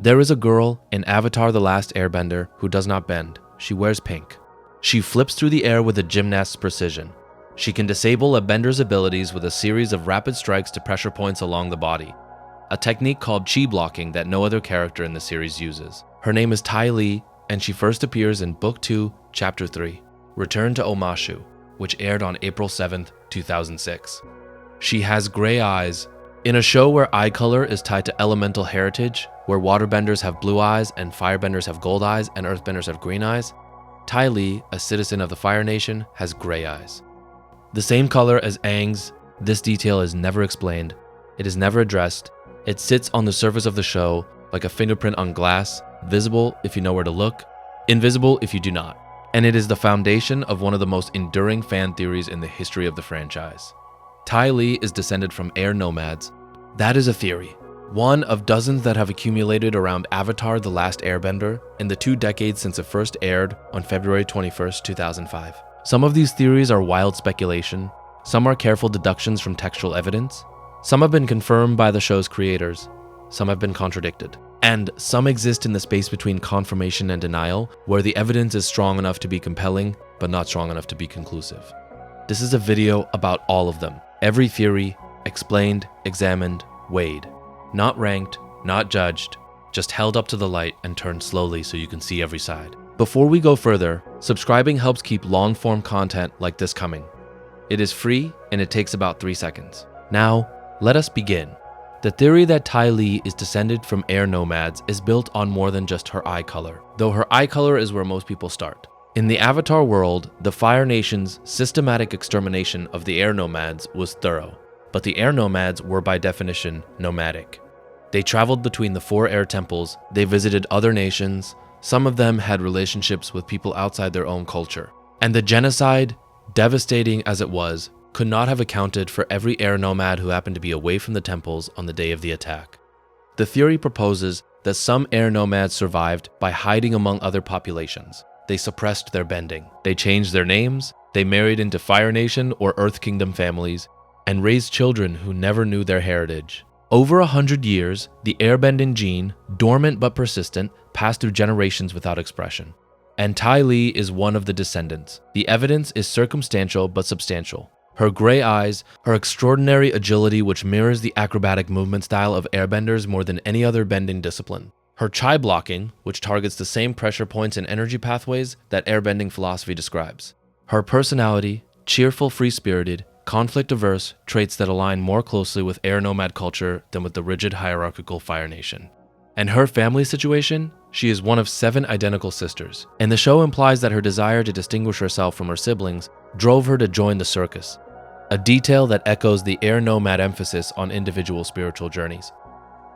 There is a girl in Avatar: The Last Airbender who does not bend. She wears pink. She flips through the air with a gymnast's precision. She can disable a bender's abilities with a series of rapid strikes to pressure points along the body, a technique called chi blocking that no other character in the series uses. Her name is Ty Lee, and she first appears in Book 2, Chapter 3, Return to Omashu, which aired on April 7th, 2006. She has gray eyes. In a show where eye color is tied to elemental heritage, where waterbenders have blue eyes and firebenders have gold eyes and earthbenders have green eyes, Ty Lee, a citizen of the Fire Nation, has gray eyes. The same color as Aang's, this detail is never explained. It is never addressed. It sits on the surface of the show like a fingerprint on glass, visible if you know where to look, invisible if you do not. And it is the foundation of one of the most enduring fan theories in the history of the franchise. Ty Lee is descended from air nomads. That is a theory, one of dozens that have accumulated around Avatar: The Last Airbender in the 2 decades since it first aired on February 21st, 2005. Some of these theories are wild speculation, some are careful deductions from textual evidence, some have been confirmed by the show's creators, some have been contradicted, and some exist in the space between confirmation and denial, where the evidence is strong enough to be compelling, but not strong enough to be conclusive. This is a video about all of them. Every theory, explained, examined, weighed. Not ranked, not judged, just held up to the light and turned slowly so you can see every side. Before we go further, subscribing helps keep long-form content like this coming. It is free and it takes about 3 seconds. Now, let us begin. The theory that Ty Lee is descended from air nomads is built on more than just her eye color, though her eye color is where most people start. In the Avatar world, the Fire Nation's systematic extermination of the air nomads was thorough, but the air nomads were by definition nomadic. They traveled between the 4 air temples, they visited other nations, some of them had relationships with people outside their own culture. And the genocide, devastating as it was, could not have accounted for every air nomad who happened to be away from the temples on the day of the attack. The theory proposes that some air nomads survived by hiding among other populations. They suppressed their bending. They changed their names, they married into Fire Nation or Earth Kingdom families, and raised children who never knew their heritage. Over 100 years, the airbending gene, dormant but persistent, passed through generations without expression. And Ty Lee is one of the descendants. The evidence is circumstantial but substantial. Her gray eyes, her extraordinary agility which mirrors the acrobatic movement style of airbenders more than any other bending discipline. Her chi blocking, which targets the same pressure points and energy pathways that airbending philosophy describes. Her personality, cheerful, free-spirited, conflict-averse, traits that align more closely with air nomad culture than with the rigid hierarchical Fire Nation. And her family situation? She is one of 7 identical sisters, and the show implies that her desire to distinguish herself from her siblings drove her to join the circus, a detail that echoes the air nomad emphasis on individual spiritual journeys.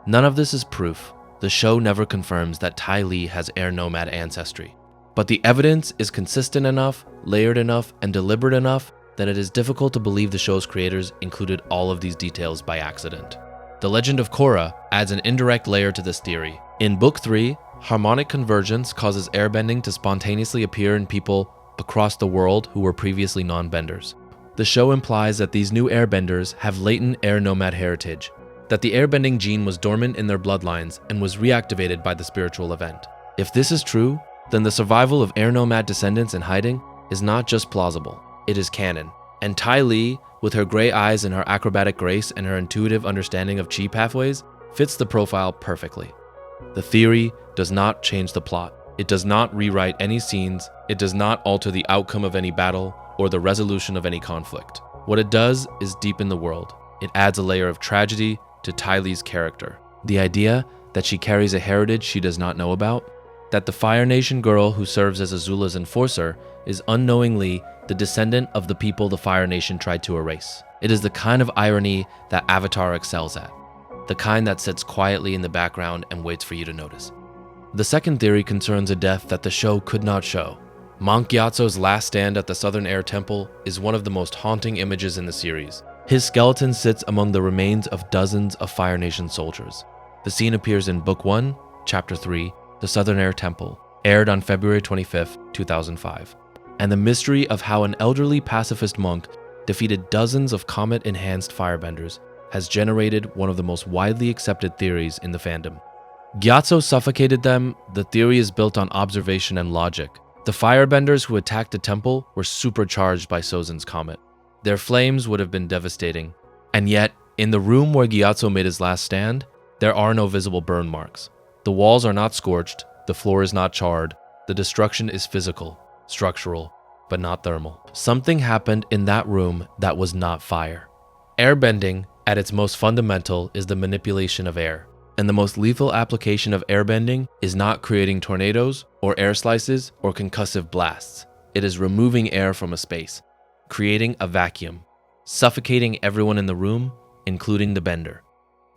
None of this is proof. The show never confirms that Ty Lee has air nomad ancestry, but the evidence is consistent enough, layered enough, and deliberate enough that it is difficult to believe the show's creators included all of these details by accident. The Legend of Korra adds an indirect layer to this theory. In Book 3, harmonic convergence causes airbending to spontaneously appear in people across the world who were previously non-benders. The show implies that these new airbenders have latent air nomad heritage, that the airbending gene was dormant in their bloodlines and was reactivated by the spiritual event. If this is true, then the survival of air nomad descendants in hiding is not just plausible, it is canon. And Ty Lee, with her gray eyes and her acrobatic grace and her intuitive understanding of chi pathways, fits the profile perfectly. The theory does not change the plot. It does not rewrite any scenes. It does not alter the outcome of any battle or the resolution of any conflict. What it does is deepen the world. It adds a layer of tragedy to Ty Lee's character. The idea that she carries a heritage she does not know about, that the Fire Nation girl who serves as Azula's enforcer is unknowingly the descendant of the people the Fire Nation tried to erase. It is the kind of irony that Avatar excels at, the kind that sits quietly in the background and waits for you to notice. The second theory concerns a death that the show could not show. Monk Gyatso's last stand at the Southern Air Temple is one of the most haunting images in the series. His skeleton sits among the remains of dozens of Fire Nation soldiers. The scene appears in Book 1, Chapter 3, The Southern Air Temple, aired on February 25, 2005. And the mystery of how an elderly pacifist monk defeated dozens of comet-enhanced firebenders has generated one of the most widely accepted theories in the fandom. Gyatso suffocated them. The theory is built on observation and logic. The firebenders who attacked the temple were supercharged by Sozin's comet. Their flames would have been devastating. And yet, in the room where Gyatso made his last stand, there are no visible burn marks. The walls are not scorched, the floor is not charred. The destruction is physical, structural, but not thermal. Something happened in that room that was not fire. Airbending, at its most fundamental, is the manipulation of air. And the most lethal application of airbending is not creating tornadoes or air slices or concussive blasts. It is removing air from a space, creating a vacuum, suffocating everyone in the room, including the bender.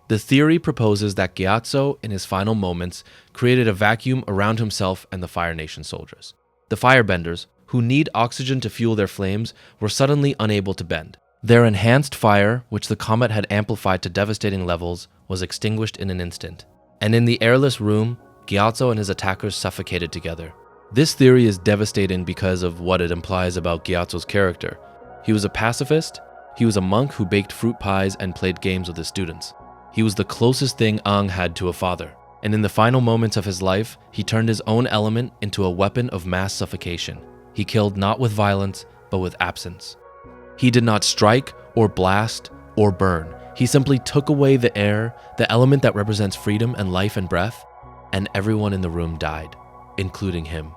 The theory proposes that Gyatso, in his final moments, created a vacuum around himself and the Fire Nation soldiers. The firebenders, who need oxygen to fuel their flames, were suddenly unable to bend. Their enhanced fire, which the comet had amplified to devastating levels, was extinguished in an instant. And in the airless room, Gyatso and his attackers suffocated together. This theory is devastating because of what it implies about Gyatso's character. He was a pacifist. He was a monk who baked fruit pies and played games with his students. He was the closest thing Aang had to a father. And in the final moments of his life, he turned his own element into a weapon of mass suffocation. He killed not with violence, but with absence. He did not strike or blast or burn. He simply took away the air, the element that represents freedom and life and breath, and everyone in the room died, including him.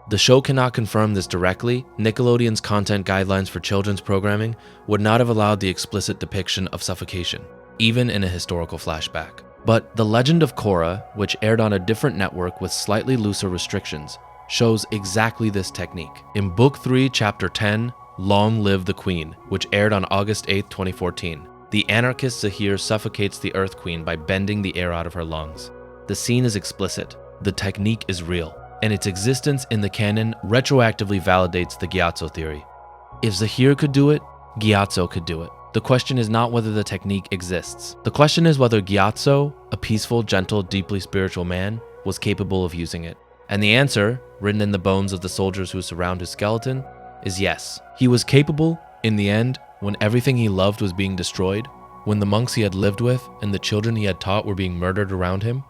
The show cannot confirm this directly. Nickelodeon's content guidelines for children's programming would not have allowed the explicit depiction of suffocation, even in a historical flashback. But The Legend of Korra, which aired on a different network with slightly looser restrictions, shows exactly this technique. In Book 3, Chapter 10, Long Live the Queen, which aired on August 8, 2014, the anarchist Zahir suffocates the Earth Queen by bending the air out of her lungs. The scene is explicit, the technique is real, and its existence in the canon retroactively validates the Gyatso theory. If Zahir could do it, Gyatso could do it. The question is not whether the technique exists. The question is whether Gyatso, a peaceful, gentle, deeply spiritual man, was capable of using it. And the answer, written in the bones of the soldiers who surround his skeleton, is yes. He was capable, in the end, when everything he loved was being destroyed, when the monks he had lived with and the children he had taught were being murdered around him.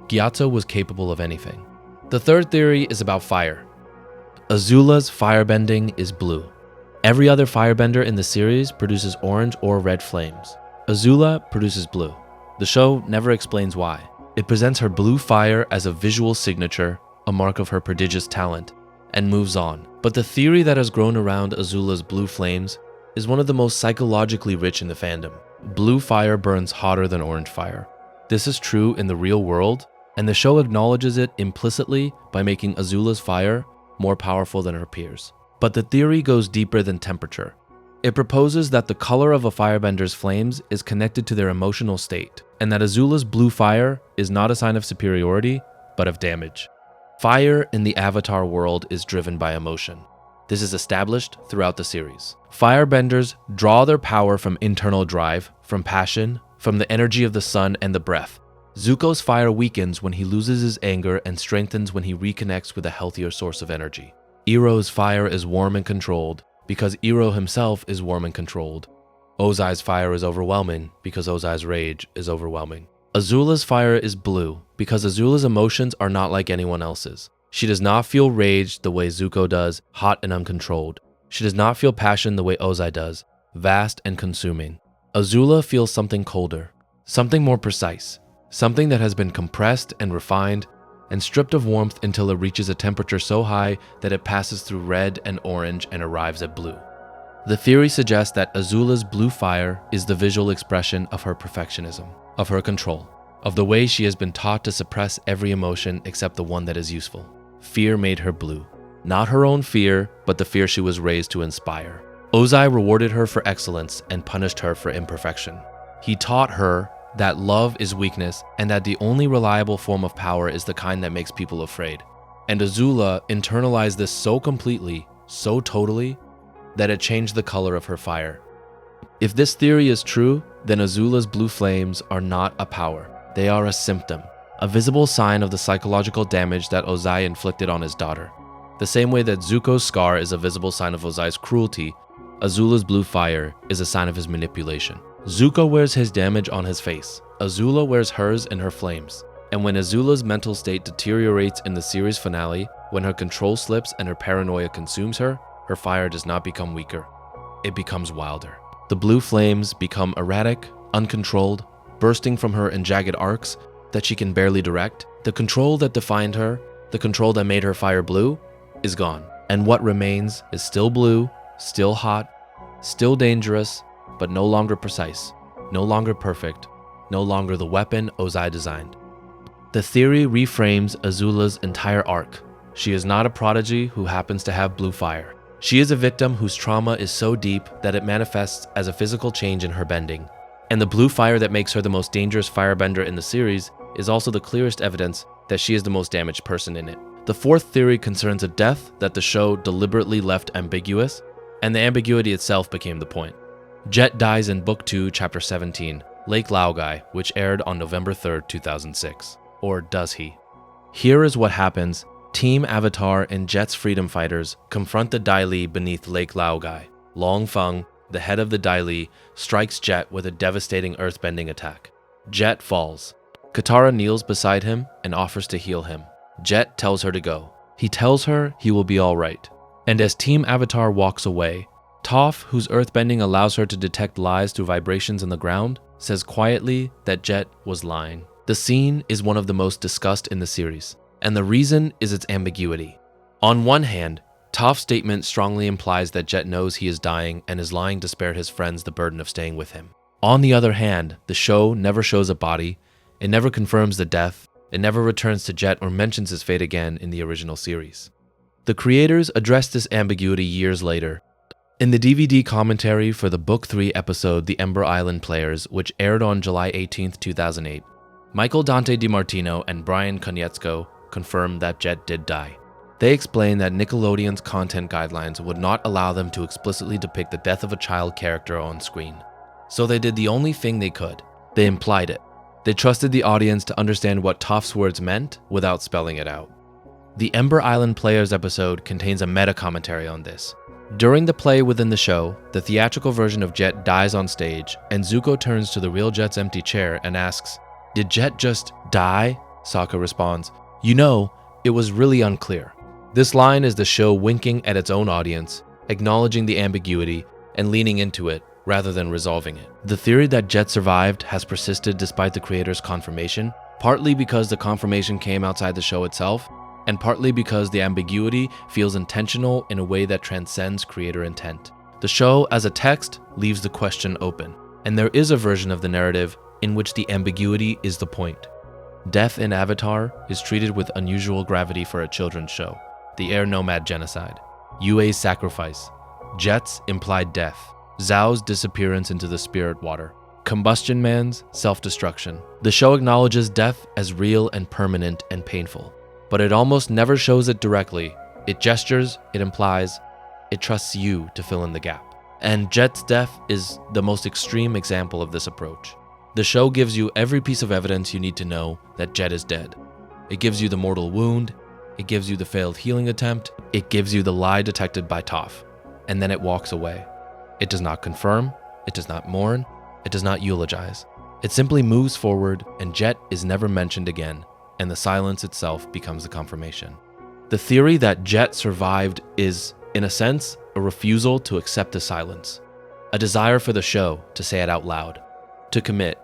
Gyatso was capable of anything. The third theory is about fire. Azula's firebending is blue. Every other firebender in the series produces orange or red flames. Azula produces blue. The show never explains why. It presents her blue fire as a visual signature, a mark of her prodigious talent, and moves on. But the theory that has grown around Azula's blue flames is one of the most psychologically rich in the fandom. Blue fire burns hotter than orange fire. This is true in the real world, and the show acknowledges it implicitly by making Azula's fire more powerful than her peers. But the theory goes deeper than temperature. It proposes that the color of a firebender's flames is connected to their emotional state, and that Azula's blue fire is not a sign of superiority, but of damage. Fire in the Avatar world is driven by emotion. This is established throughout the series. Firebenders draw their power from internal drive, from passion, from the energy of the sun and the breath. Zuko's fire weakens when he loses his anger and strengthens when he reconnects with a healthier source of energy. Iroh's fire is warm and controlled because Iroh himself is warm and controlled. Ozai's fire is overwhelming because Ozai's rage is overwhelming. Azula's fire is blue because Azula's emotions are not like anyone else's. She does not feel rage the way Zuko does, hot and uncontrolled. She does not feel passion the way Ozai does, vast and consuming. Azula feels something colder, something more precise, something that has been compressed and refined and stripped of warmth until it reaches a temperature so high that it passes through red and orange and arrives at blue. The theory suggests that Azula's blue fire is the visual expression of her perfectionism, of her control, of the way she has been taught to suppress every emotion except the one that is useful. Fear made her blue. Not her own fear, but the fear she was raised to inspire. Ozai rewarded her for excellence and punished her for imperfection. He taught her that love is weakness and that the only reliable form of power is the kind that makes people afraid. And Azula internalized this so completely, so totally, that it changed the color of her fire. If this theory is true, then Azula's blue flames are not a power. They are a symptom, a visible sign of the psychological damage that Ozai inflicted on his daughter. The same way that Zuko's scar is a visible sign of Ozai's cruelty, Azula's blue fire is a sign of his manipulation. Zuko wears his damage on his face. Azula wears hers in her flames. And when Azula's mental state deteriorates in the series finale, when her control slips and her paranoia consumes her, her fire does not become weaker. It becomes wilder. The blue flames become erratic, uncontrolled, bursting from her in jagged arcs that she can barely direct. The control that defined her, the control that made her fire blue, is gone. And what remains is still blue, still hot, still dangerous, but no longer precise, no longer perfect, no longer the weapon Ozai designed. The theory reframes Azula's entire arc. She is not a prodigy who happens to have blue fire. She is a victim whose trauma is so deep that it manifests as a physical change in her bending. And the blue fire that makes her the most dangerous firebender in the series is also the clearest evidence that she is the most damaged person in it. The fourth theory concerns a death that the show deliberately left ambiguous, and the ambiguity itself became the point. Jet dies in Book 2, Chapter 17, Lake Laogai, which aired on November 3rd, 2006. Or does he? Here is what happens. Team Avatar and Jet's freedom fighters confront the Dai Li beneath Lake Laogai. Long Feng, the head of the Dai Li, strikes Jet with a devastating earthbending attack. Jet falls. Katara kneels beside him and offers to heal him. Jet tells her to go. He tells her he will be all right. And as Team Avatar walks away, Toph, whose earthbending allows her to detect lies through vibrations in the ground, says quietly that Jet was lying. The scene is one of the most discussed in the series, and the reason is its ambiguity. On one hand, Toph's statement strongly implies that Jet knows he is dying and is lying to spare his friends the burden of staying with him. On the other hand, the show never shows a body, it never confirms the death, it never returns to Jet or mentions his fate again in the original series. The creators addressed this ambiguity years later. In the DVD commentary for the Book 3 episode The Ember Island Players, which aired on July 18, 2008, Michael Dante DiMartino and Brian Konietzko confirmed that Jet did die. They explained that Nickelodeon's content guidelines would not allow them to explicitly depict the death of a child character on screen. So they did the only thing they could. They implied it. They trusted the audience to understand what Toph's words meant without spelling it out. The Ember Island Players episode contains a meta-commentary on this. During the play within the show, the theatrical version of Jet dies on stage, and Zuko turns to the real Jet's empty chair and asks, "Did Jet just die?" Sokka responds, "You know, it was really unclear." This line is the show winking at its own audience, acknowledging the ambiguity, and leaning into it rather than resolving it. The theory that Jet survived has persisted despite the creator's confirmation, partly because the confirmation came outside the show itself, and partly because the ambiguity feels intentional in a way that transcends creator intent. The show, as a text, leaves the question open, and there is a version of the narrative in which the ambiguity is the point. Death in Avatar is treated with unusual gravity for a children's show. The Air Nomad Genocide, Yue's sacrifice, Jet's implied death, Zhao's disappearance into the spirit water, Combustion Man's self-destruction. The show acknowledges death as real and permanent and painful, but it almost never shows it directly. It gestures, it implies, it trusts you to fill in the gap. And Jet's death is the most extreme example of this approach. The show gives you every piece of evidence you need to know that Jet is dead. It gives you the mortal wound, it gives you the failed healing attempt, it gives you the lie detected by Toph, and then it walks away. It does not confirm, it does not mourn, it does not eulogize. It simply moves forward, and Jet is never mentioned again, and the silence itself becomes the confirmation. The theory that Jet survived is, in a sense, a refusal to accept the silence, a desire for the show to say it out loud, to commit,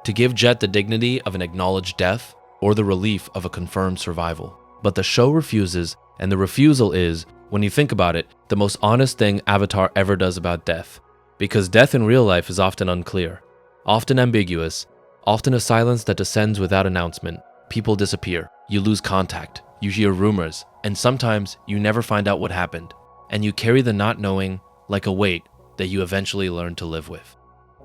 to give Jet the dignity of an acknowledged death or the relief of a confirmed survival. But the show refuses, and the refusal is, when you think about it, the most honest thing Avatar ever does about death. Because death in real life is often unclear, often ambiguous, often a silence that descends without announcement. People disappear, you lose contact, you hear rumors, and sometimes you never find out what happened, and you carry the not knowing like a weight that you eventually learn to live with.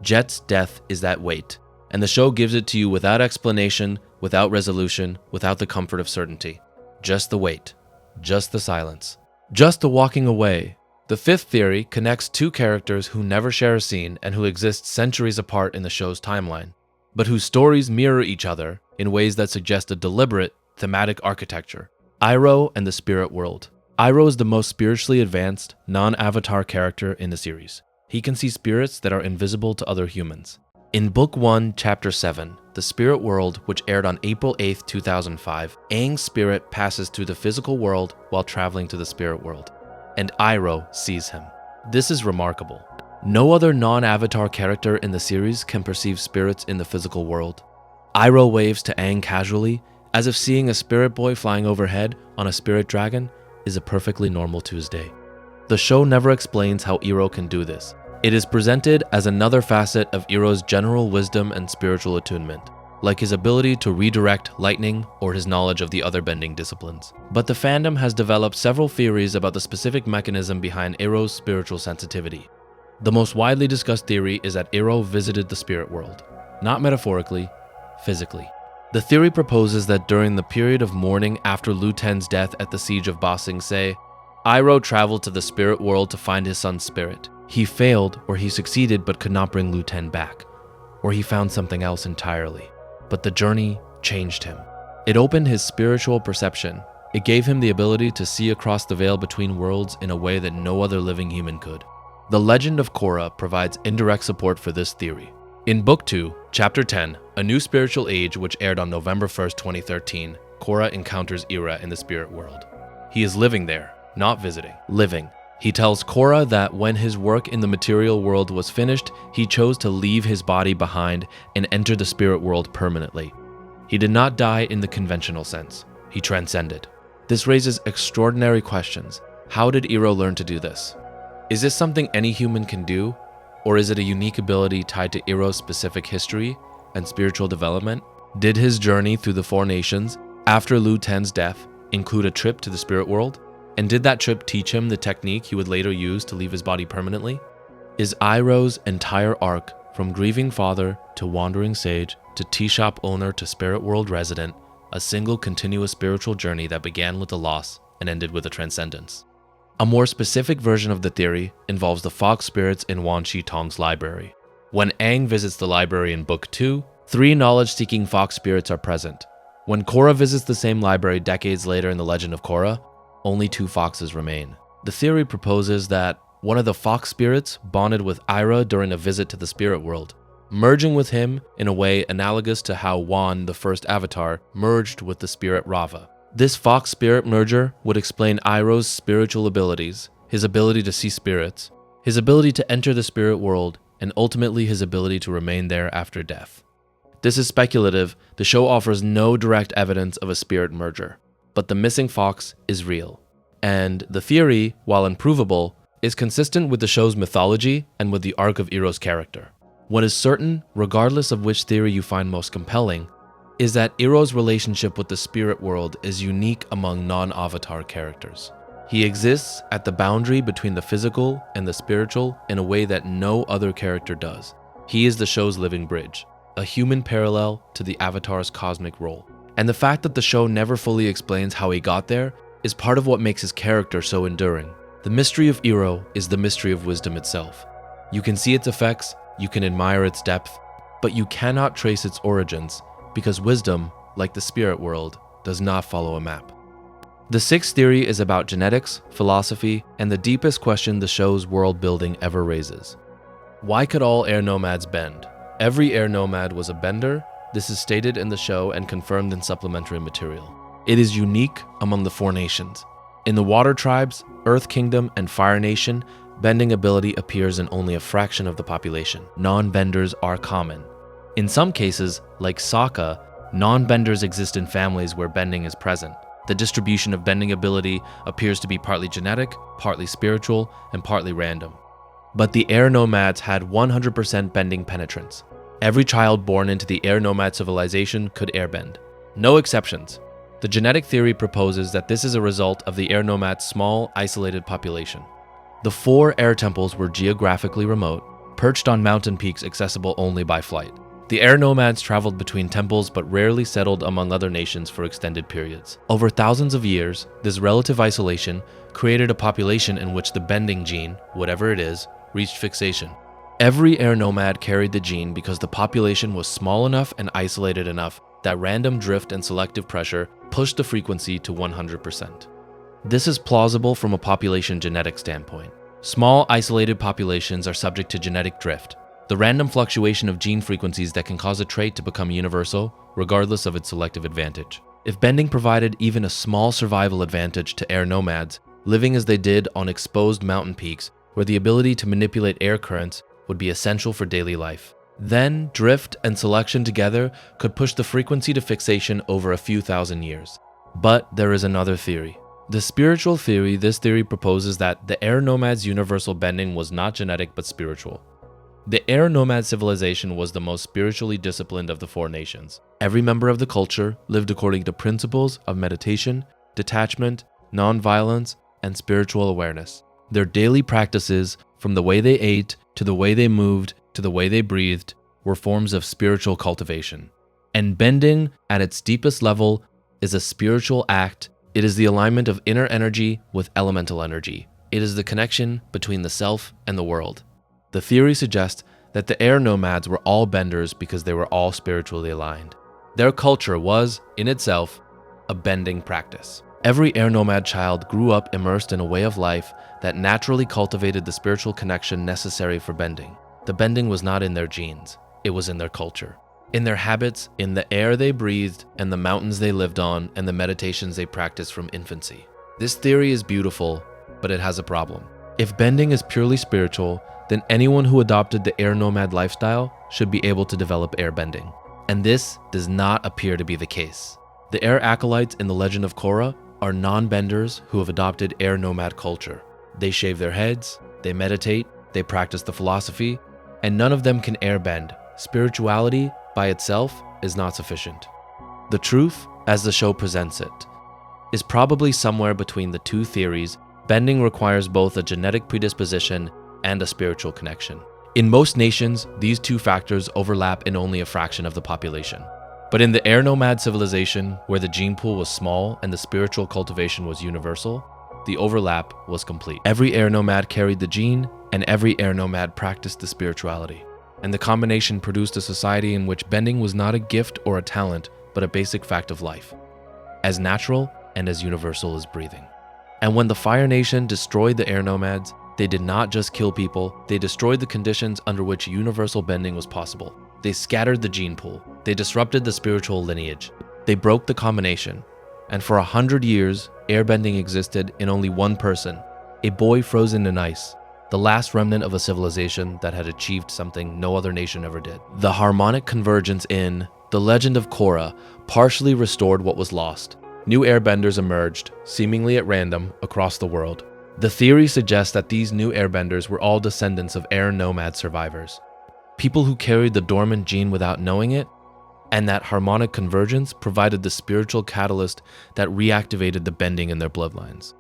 Jet's death is that weight, and the show gives it to you without explanation, without resolution, without the comfort of certainty. Just the weight, just the silence, just the walking away. The fifth theory connects two characters who never share a scene and who exist centuries apart in the show's timeline, but whose stories mirror each other in ways that suggest a deliberate, thematic architecture. Iroh and the spirit world. Iroh is the most spiritually advanced, non-Avatar character in the series. He can see spirits that are invisible to other humans. In Book 1, Chapter 7, The Spirit World, which aired on April 8, 2005, Aang's spirit passes through the physical world while traveling to the spirit world, and Iroh sees him. This is remarkable. No other non-Avatar character in the series can perceive spirits in the physical world. Iroh waves to Aang casually, as if seeing a spirit boy flying overhead on a spirit dragon is a perfectly normal Tuesday. The show never explains how Iroh can do this. It is presented as another facet of Iroh's general wisdom and spiritual attunement, like his ability to redirect lightning or his knowledge of the other bending disciplines. But the fandom has developed several theories about the specific mechanism behind Iroh's spiritual sensitivity. The most widely discussed theory is that Iroh visited the spirit world, not metaphorically, physically. The theory proposes that during the period of mourning after Lu Ten's death at the siege of Ba Sing Se, Iroh traveled to the spirit world to find his son's spirit. He failed, or he succeeded but could not bring Lu Ten back, or he found something else entirely. But the journey changed him. It opened his spiritual perception. It gave him the ability to see across the veil between worlds in a way that no other living human could. The Legend of Korra provides indirect support for this theory. In Book 2, Chapter 10, A New Spiritual Age, which aired on November 1st, 2013, Korra encounters Iroh in the spirit world. He is living there, not visiting, living. He tells Korra that when his work in the material world was finished, he chose to leave his body behind and enter the spirit world permanently. He did not die in the conventional sense. He transcended. This raises extraordinary questions. How did Iroh learn to do this? Is this something any human can do, or is it a unique ability tied to Iroh's specific history and spiritual development? Did his journey through the Four Nations after Lu Ten's death include a trip to the spirit world? And did that trip teach him the technique he would later use to leave his body permanently? Is Iroh's entire arc, from grieving father to wandering sage to tea shop owner to spirit world resident, a single continuous spiritual journey that began with a loss and ended with a transcendence? A more specific version of the theory involves the fox spirits in Wan Shi Tong's library. When Aang visits the library in Book 2, 3 knowledge-seeking fox spirits are present. When Korra visits the same library decades later in the Legend of Korra, only 2 foxes remain. The theory proposes that one of the fox spirits bonded with Iroh during a visit to the spirit world, merging with him in a way analogous to how Wan, the first avatar, merged with the spirit Rava. This fox spirit merger would explain Iroh's spiritual abilities, his ability to see spirits, his ability to enter the spirit world, and ultimately his ability to remain there after death. This is speculative. The show offers no direct evidence of a spirit merger, but the missing fox is real. And the theory, while improvable, is consistent with the show's mythology and with the arc of Iroh's character. What is certain, regardless of which theory you find most compelling, is that Iroh's relationship with the spirit world is unique among non-Avatar characters. He exists at the boundary between the physical and the spiritual in a way that no other character does. He is the show's living bridge, a human parallel to the Avatar's cosmic role. And the fact that the show never fully explains how he got there is part of what makes his character so enduring. The mystery of Iroh is the mystery of wisdom itself. You can see its effects, you can admire its depth, but you cannot trace its origins, because wisdom, like the spirit world, does not follow a map. The 6th theory is about genetics, philosophy, and the deepest question the show's world building ever raises. Why could all air nomads bend? Every air nomad was a bender. This is stated in the show and confirmed in supplementary material. It is unique among the 4 nations. In the Water Tribes, Earth Kingdom, and Fire Nation, bending ability appears in only a fraction of the population. Non-benders are common. In some cases, like Sokka, non-benders exist in families where bending is present. The distribution of bending ability appears to be partly genetic, partly spiritual, and partly random. But the air nomads had 100% bending penetrance. Every child born into the air nomad civilization could airbend. No exceptions. The genetic theory proposes that this is a result of the air nomad's small, isolated population. The 4 air temples were geographically remote, perched on mountain peaks accessible only by flight. The air nomads traveled between temples but rarely settled among other nations for extended periods. Over thousands of years, this relative isolation created a population in which the bending gene, whatever it is, reached fixation. Every air nomad carried the gene because the population was small enough and isolated enough that random drift and selective pressure pushed the frequency to 100%. This is plausible from a population genetic standpoint. Small, isolated populations are subject to genetic drift. the random fluctuation of gene frequencies that can cause a trait to become universal, regardless of its selective advantage. If bending provided even a small survival advantage to air nomads, living as they did on exposed mountain peaks, where the ability to manipulate air currents would be essential for daily life, then drift and selection together could push the frequency to fixation over a few thousand years. But there is another theory. The spiritual theory. This theory proposes that the air nomads' universal bending was not genetic but spiritual. The air nomad civilization was the most spiritually disciplined of the four nations. Every member of the culture lived according to principles of meditation, detachment, non-violence, and spiritual awareness. Their daily practices, from the way they ate, to the way they moved, to the way they breathed, were forms of spiritual cultivation. And bending, at its deepest level, is a spiritual act. It is the alignment of inner energy with elemental energy. It is the connection between the self and the world. The theory suggests that the air nomads were all benders because they were all spiritually aligned. Their culture was, in itself, a bending practice. Every air nomad child grew up immersed in a way of life that naturally cultivated the spiritual connection necessary for bending. The bending was not in their genes, it was in their culture, in their habits, in the air they breathed, and the mountains they lived on, and the meditations they practiced from infancy. This theory is beautiful, but it has a problem. If bending is purely spiritual, then anyone who adopted the air nomad lifestyle should be able to develop airbending. And this does not appear to be the case. The air acolytes in the Legend of Korra are non-benders who have adopted air nomad culture. They shave their heads, they meditate, they practice the philosophy, and none of them can airbend. Spirituality by itself is not sufficient. The truth, as the show presents it, is probably somewhere between the two theories. Bending requires both a genetic predisposition and a spiritual connection. In most nations, these two factors overlap in only a fraction of the population. But in the air nomad civilization, where the gene pool was small and the spiritual cultivation was universal, the overlap was complete. Every air nomad carried the gene, and every air nomad practiced the spirituality. And the combination produced a society in which bending was not a gift or a talent, but a basic fact of life, as natural and as universal as breathing. And when the Fire Nation destroyed the air nomads, they did not just kill people, they destroyed the conditions under which universal bending was possible. They scattered the gene pool, they disrupted the spiritual lineage, they broke the combination, and for 100 years, airbending existed in only one person, a boy frozen in ice, the last remnant of a civilization that had achieved something no other nation ever did. The harmonic convergence in The Legend of Korra partially restored what was lost. New airbenders emerged, seemingly at random, across the world. The theory suggests that these new airbenders were all descendants of air nomad survivors, people who carried the dormant gene without knowing it, and that harmonic convergence provided the spiritual catalyst that reactivated the bending in their bloodlines.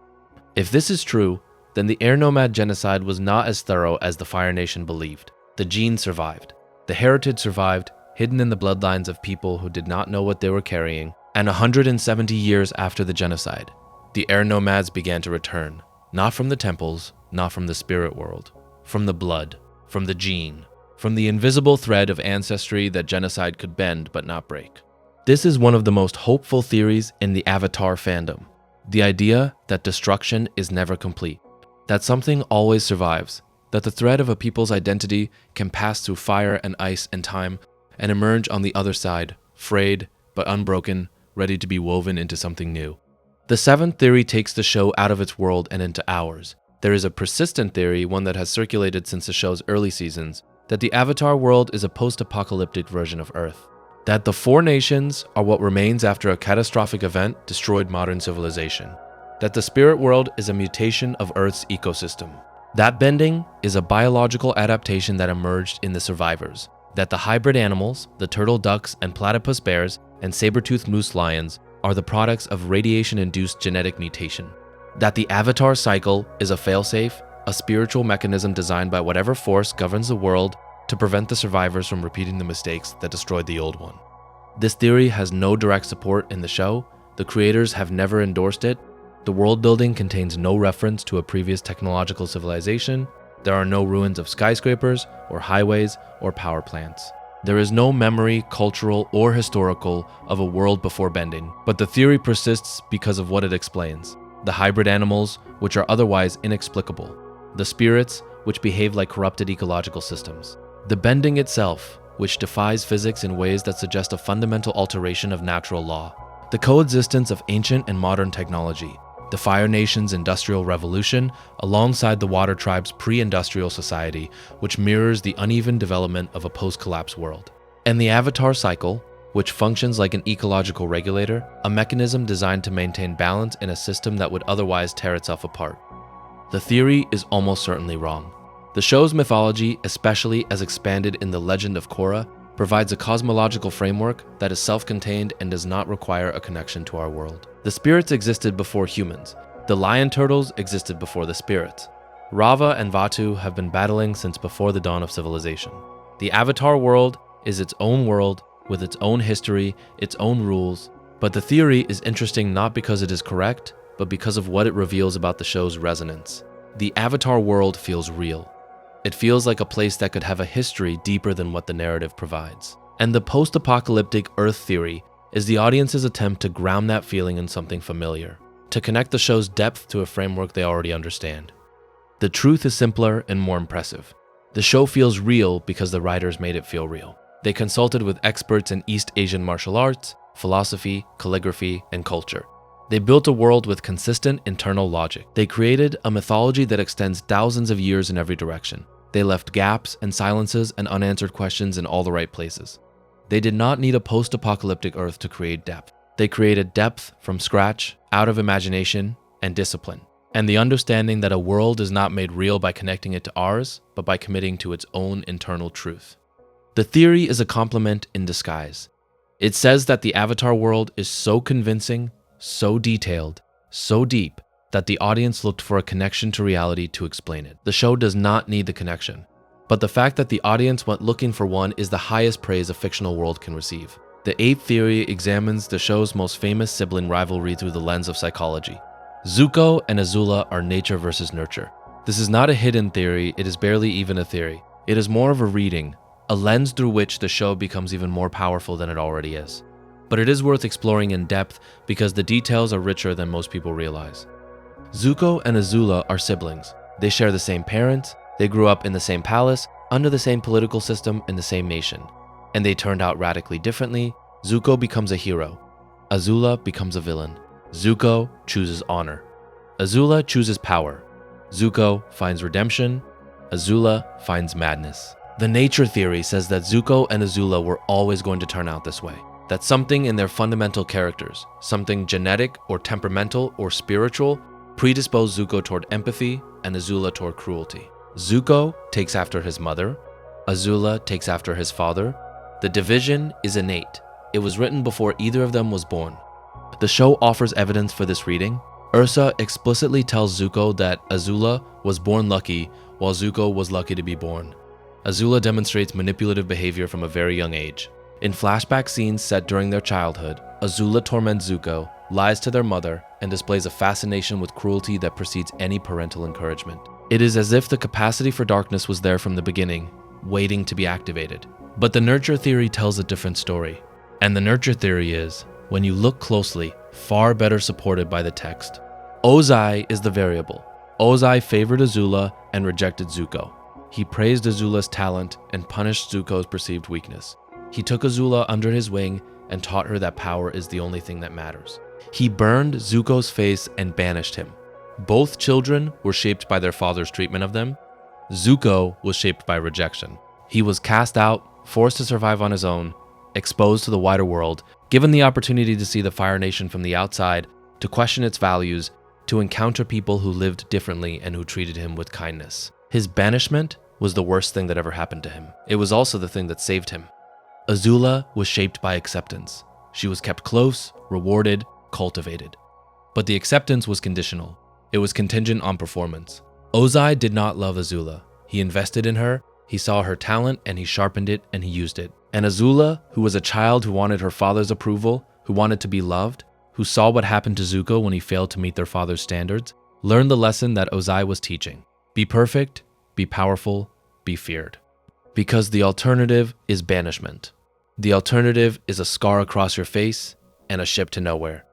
If this is true, then the air nomad genocide was not as thorough as the Fire Nation believed. The gene survived. The heritage survived, hidden in the bloodlines of people who did not know what they were carrying. And 170 years after the genocide, the air nomads began to return, not from the temples, not from the spirit world, from the blood, from the gene, from the invisible thread of ancestry that genocide could bend but not break. This is one of the most hopeful theories in the Avatar fandom. The idea that destruction is never complete, that something always survives, that the thread of a people's identity can pass through fire and ice and time and emerge on the other side, frayed but unbroken, ready to be woven into something new. The seventh theory takes the show out of its world and into ours. There is a persistent theory, one that has circulated since the show's early seasons, that the Avatar world is a post-apocalyptic version of Earth. That the four nations are what remains after a catastrophic event destroyed modern civilization. That the spirit world is a mutation of Earth's ecosystem. That bending is a biological adaptation that emerged in the survivors. That the hybrid animals, the turtle ducks and platypus bears, and saber-toothed moose lions are the products of radiation-induced genetic mutation. That the Avatar cycle is a failsafe, a spiritual mechanism designed by whatever force governs the world to prevent the survivors from repeating the mistakes that destroyed the old one. This theory has no direct support in the show, the creators have never endorsed it, the world building contains no reference to a previous technological civilization, there are no ruins of skyscrapers, or highways, or power plants. There is no memory, cultural, or historical of a world before bending, but the theory persists because of what it explains. The hybrid animals, which are otherwise inexplicable. The spirits, which behave like corrupted ecological systems. The bending itself, which defies physics in ways that suggest a fundamental alteration of natural law. The coexistence of ancient and modern technology. The Fire Nation's industrial revolution alongside the Water Tribe's pre-industrial society, which mirrors the uneven development of a post-collapse world. And the Avatar cycle, which functions like an ecological regulator, a mechanism designed to maintain balance in a system that would otherwise tear itself apart. The theory is almost certainly wrong. The show's mythology, especially as expanded in The Legend of Korra, provides a cosmological framework that is self-contained and does not require a connection to our world. The spirits existed before humans. The lion turtles existed before the spirits. Rava and Vatu have been battling since before the dawn of civilization. The Avatar world is its own world, with its own history, its own rules, but the theory is interesting not because it is correct, but because of what it reveals about the show's resonance. The Avatar world feels real. It feels like a place that could have a history deeper than what the narrative provides. And the post-apocalyptic Earth theory is the audience's attempt to ground that feeling in something familiar, to connect the show's depth to a framework they already understand. The truth is simpler and more impressive. The show feels real because the writers made it feel real. They consulted with experts in East Asian martial arts, philosophy, calligraphy, and culture. They built a world with consistent internal logic. They created a mythology that extends thousands of years in every direction. They left gaps and silences and unanswered questions in all the right places. They did not need a post-apocalyptic Earth to create depth. They created depth from scratch, out of imagination and discipline, and the understanding that a world is not made real by connecting it to ours, but by committing to its own internal truth. The theory is a compliment in disguise. It says that the Avatar world is so convincing, so detailed, so deep, that the audience looked for a connection to reality to explain it. The show does not need the connection, but the fact that the audience went looking for one is the highest praise a fictional world can receive. The Ape theory examines the show's most famous sibling rivalry through the lens of psychology. Zuko and Azula are nature versus nurture. This is not a hidden theory, it is barely even a theory. It is more of a reading, a lens through which the show becomes even more powerful than it already is. But it is worth exploring in depth because the details are richer than most people realize. Zuko and Azula are siblings. They share the same parents, they grew up in the same palace, under the same political system in the same nation. And they turned out radically differently. Zuko becomes a hero. Azula becomes a villain. Zuko chooses honor. Azula chooses power. Zuko finds redemption. Azula finds madness. The nature theory says that Zuko and Azula were always going to turn out this way. That something in their fundamental characters, something genetic or temperamental or spiritual, predisposed Zuko toward empathy and Azula toward cruelty. Zuko takes after his mother. Azula takes after his father. The division is innate. It was written before either of them was born. The show offers evidence for this reading. Ursa explicitly tells Zuko that Azula was born lucky, while Zuko was lucky to be born. Azula demonstrates manipulative behavior from a very young age. In flashback scenes set during their childhood, Azula torments Zuko, lies to their mother, and displays a fascination with cruelty that precedes any parental encouragement. It is as if the capacity for darkness was there from the beginning, waiting to be activated. But the nurture theory tells a different story. And the nurture theory is, when you look closely, far better supported by the text. Ozai is the variable. Ozai favored Azula and rejected Zuko. He praised Azula's talent and punished Zuko's perceived weakness. He took Azula under his wing and taught her that power is the only thing that matters. He burned Zuko's face and banished him. Both children were shaped by their father's treatment of them. Zuko was shaped by rejection. He was cast out, forced to survive on his own, exposed to the wider world, given the opportunity to see the Fire Nation from the outside, to question its values, to encounter people who lived differently and who treated him with kindness. His banishment was the worst thing that ever happened to him. It was also the thing that saved him. Azula was shaped by acceptance. She was kept close, rewarded, cultivated. But the acceptance was conditional. It was contingent on performance. Ozai did not love Azula. He invested in her, he saw her talent, and he sharpened it, and he used it. And Azula, who was a child who wanted her father's approval, who wanted to be loved, who saw what happened to Zuko when he failed to meet their father's standards, learned the lesson that Ozai was teaching. Be perfect, be powerful, be feared. Because the alternative is banishment. The alternative is a scar across your face and a ship to nowhere.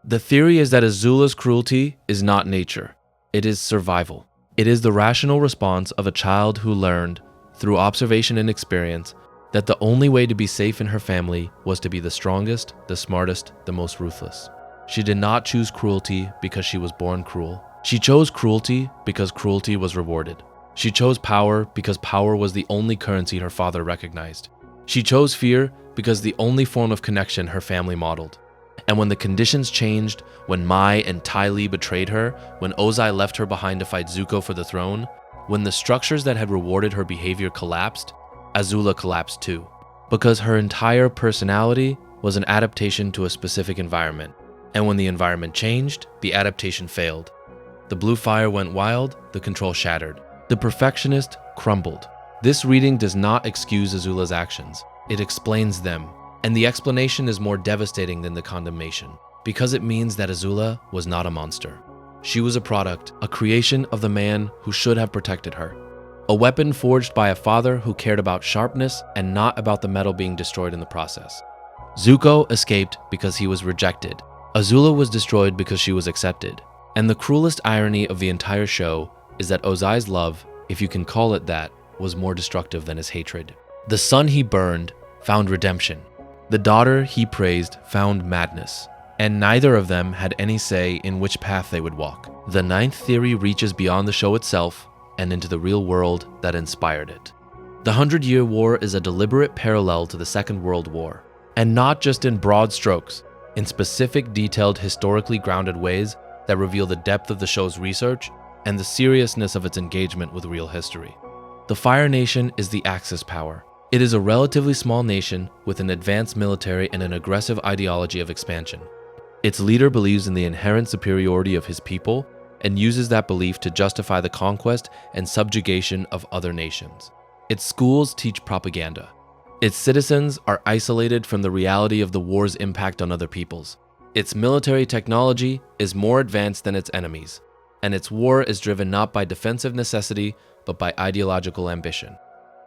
The theory is that Azula's cruelty is not nature. It is survival. It is the rational response of a child who learned through observation and experience, that the only way to be safe in her family was to be the strongest, the smartest, the most ruthless. She did not choose cruelty because she was born cruel. She chose cruelty because cruelty was rewarded. She chose power because power was the only currency her father recognized. She chose fear because the only form of connection her family modeled. And when the conditions changed, when Mai and Ty Lee betrayed her, when Ozai left her behind to fight Zuko for the throne, when the structures that had rewarded her behavior collapsed, Azula collapsed too. Because her entire personality was an adaptation to a specific environment. And when the environment changed, the adaptation failed. The blue fire went wild, the control shattered. The perfectionist crumbled. This reading does not excuse Azula's actions. It explains them. And the explanation is more devastating than the condemnation, because it means that Azula was not a monster. She was a product, a creation of the man who should have protected her. A weapon forged by a father who cared about sharpness and not about the metal being destroyed in the process. Zuko escaped because he was rejected. Azula was destroyed because she was accepted. And the cruelest irony of the entire show is that Ozai's love, if you can call it that, was more destructive than his hatred. The son he burned found redemption. The daughter he praised found madness. And neither of them had any say in which path they would walk. The ninth theory reaches beyond the show itself and into the real world that inspired it. The 100-Year War is a deliberate parallel to the Second World War. And not just in broad strokes, in specific, detailed, historically grounded ways that reveal the depth of the show's research and the seriousness of its engagement with real history. The Fire Nation is the Axis power. It is a relatively small nation with an advanced military and an aggressive ideology of expansion. Its leader believes in the inherent superiority of his people and uses that belief to justify the conquest and subjugation of other nations. Its schools teach propaganda. Its citizens are isolated from the reality of the war's impact on other peoples. Its military technology is more advanced than its enemies, and its war is driven not by defensive necessity, but by ideological ambition.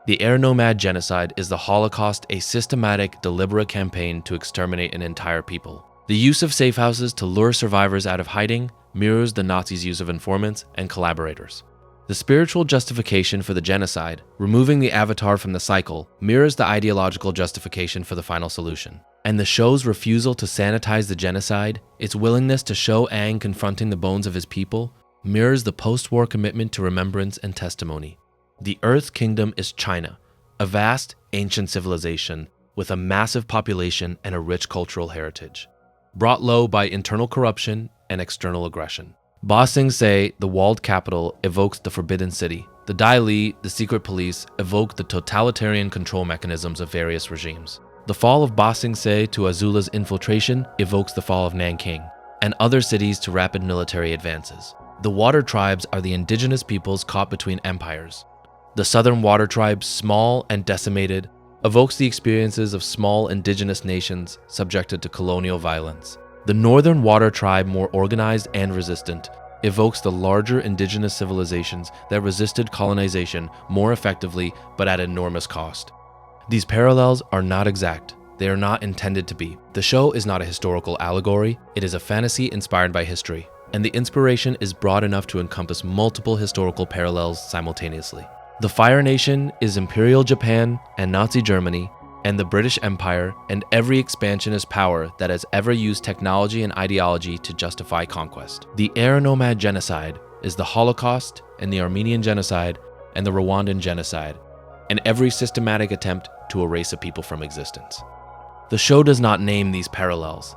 The Air Nomad genocide is the Holocaust, a systematic, deliberate campaign to exterminate an entire people. The use of safe houses to lure survivors out of hiding mirrors the Nazis' use of informants and collaborators. The spiritual justification for the genocide, removing the Avatar from the cycle, mirrors the ideological justification for the final solution. And the show's refusal to sanitize the genocide, its willingness to show Aang confronting the bones of his people, mirrors the post-war commitment to remembrance and testimony. The Earth Kingdom is China, a vast, ancient civilization with a massive population and a rich cultural heritage, brought low by internal corruption and external aggression. Ba Sing Se, the walled capital, evokes the Forbidden City. The Dai Li, the secret police, evoke the totalitarian control mechanisms of various regimes. The fall of Ba Sing Se to Azula's infiltration evokes the fall of Nanking, and other cities to rapid military advances. The water tribes are the indigenous peoples caught between empires. The southern water tribe, small and decimated, evokes the experiences of small indigenous nations subjected to colonial violence. The northern water tribe, more organized and resistant, evokes the larger indigenous civilizations that resisted colonization more effectively but at enormous cost. These parallels are not exact. They are not intended to be. The show is not a historical allegory. It is a fantasy inspired by history, and the inspiration is broad enough to encompass multiple historical parallels simultaneously. The Fire Nation is Imperial Japan and Nazi Germany and the British Empire and every expansionist power that has ever used technology and ideology to justify conquest. The Air Nomad genocide is the Holocaust and the Armenian genocide and the Rwandan genocide, and every systematic attempt to erase a people from existence. The show does not name these parallels.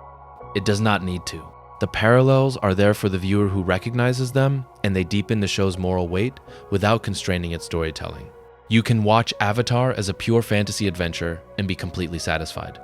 It does not need to. The parallels are there for the viewer who recognizes them, and they deepen the show's moral weight without constraining its storytelling. You can watch Avatar as a pure fantasy adventure and be completely satisfied.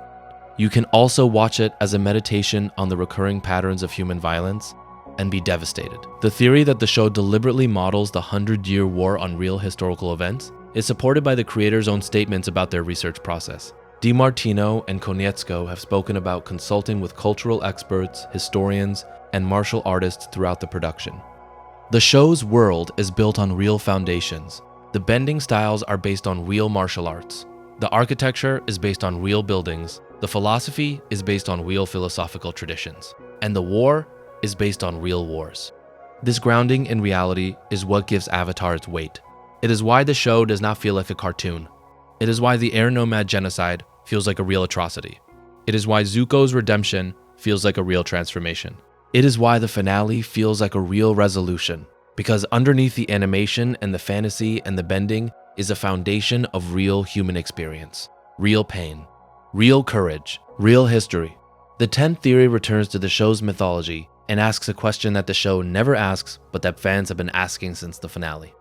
You can also watch it as a meditation on the recurring patterns of human violence and be devastated. The theory that the show deliberately models the 100-Year War on real historical events is supported by the creators' own statements about their research process. DiMartino and Konietzko have spoken about consulting with cultural experts, historians, and martial artists throughout the production. The show's world is built on real foundations. The bending styles are based on real martial arts. The architecture is based on real buildings. The philosophy is based on real philosophical traditions. And the war is based on real wars. This grounding in reality is what gives Avatar its weight. It is why the show does not feel like a cartoon. It is why the air nomad genocide feels like a real atrocity. It is why Zuko's redemption feels like a real transformation. It is why the finale feels like a real resolution, because underneath the animation and the fantasy and the bending is a foundation of real human experience, real pain, real courage, real history. The 10th theory returns to the show's mythology and asks a question that the show never asks, but that fans have been asking since the finale.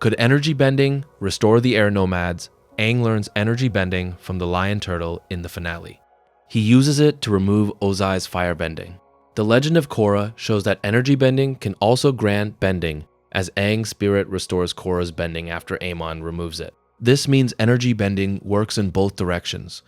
Could energy bending restore the air nomads? Aang learns energy bending from the lion turtle in the finale. He uses it to remove Ozai's fire bending. The Legend of Korra shows that energy bending can also grant bending, as Aang's spirit restores Korra's bending after Amon removes it. This means energy bending works in both directions.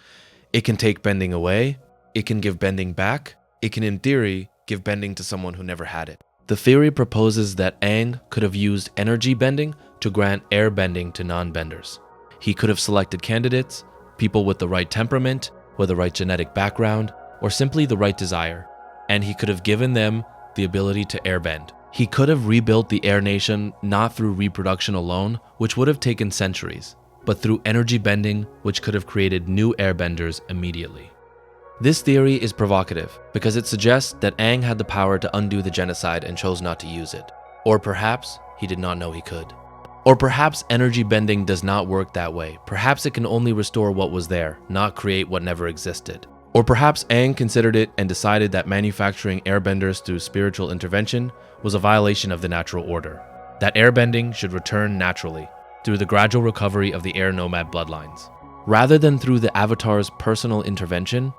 It can take bending away, it can give bending back, it can in theory give bending to someone who never had it. The theory proposes that Aang could have used energy bending to grant air bending to non-benders. He could have selected candidates, people with the right temperament, with the right genetic background, or simply the right desire, and he could have given them the ability to airbend. He could have rebuilt the Air Nation not through reproduction alone, which would have taken centuries, but through energy bending, which could have created new airbenders immediately. This theory is provocative because it suggests that Aang had the power to undo the genocide and chose not to use it. Or perhaps he did not know he could. Or perhaps energy bending does not work that way. Perhaps it can only restore what was there, not create what never existed. Or perhaps Aang considered it and decided that manufacturing airbenders through spiritual intervention was a violation of the natural order, that airbending should return naturally through the gradual recovery of the air nomad bloodlines. Rather than through the Avatar's personal intervention,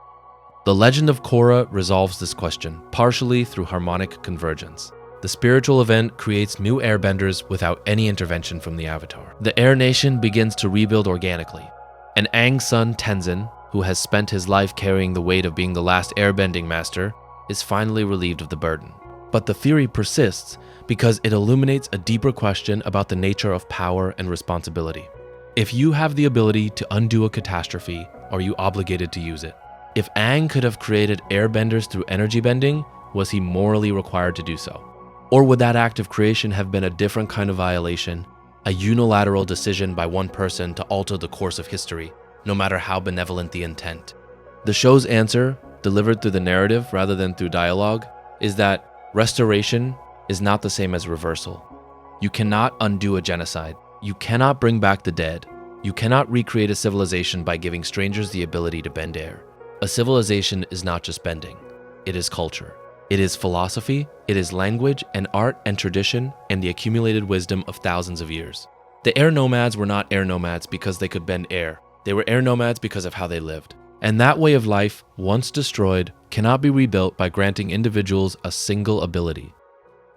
the Legend of Korra resolves this question, partially through harmonic convergence. The spiritual event creates new airbenders without any intervention from the Avatar. The Air Nation begins to rebuild organically, and Aang's son Tenzin, who has spent his life carrying the weight of being the last airbending master, is finally relieved of the burden. But the theory persists because it illuminates a deeper question about the nature of power and responsibility. If you have the ability to undo a catastrophe, are you obligated to use it? If Aang could have created airbenders through energy bending, was he morally required to do so? Or would that act of creation have been a different kind of violation, a unilateral decision by one person to alter the course of history, no matter how benevolent the intent? The show's answer, delivered through the narrative rather than through dialogue, is that restoration is not the same as reversal. You cannot undo a genocide. You cannot bring back the dead. You cannot recreate a civilization by giving strangers the ability to bend air. A civilization is not just bending. It is culture. It is philosophy, it is language and art and tradition and the accumulated wisdom of thousands of years. The air nomads were not air nomads because they could bend air. They were air nomads because of how they lived. And that way of life, once destroyed, cannot be rebuilt by granting individuals a single ability.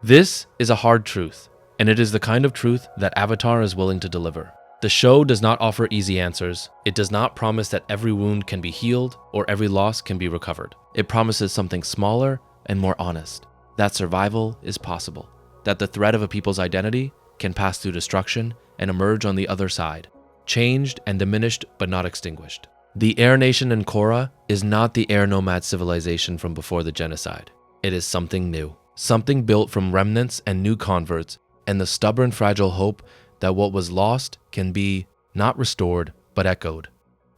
This is a hard truth, and it is the kind of truth that Avatar is willing to deliver. The show does not offer easy answers. It does not promise that every wound can be healed or every loss can be recovered. It promises something smaller and more honest, that survival is possible, that the thread of a people's identity can pass through destruction and emerge on the other side, changed and diminished but not extinguished. The Air Nation in Korra is not the air nomad civilization from before the genocide. It is something new, something built from remnants and new converts, and the stubborn, fragile hope that what was lost can be not restored but echoed,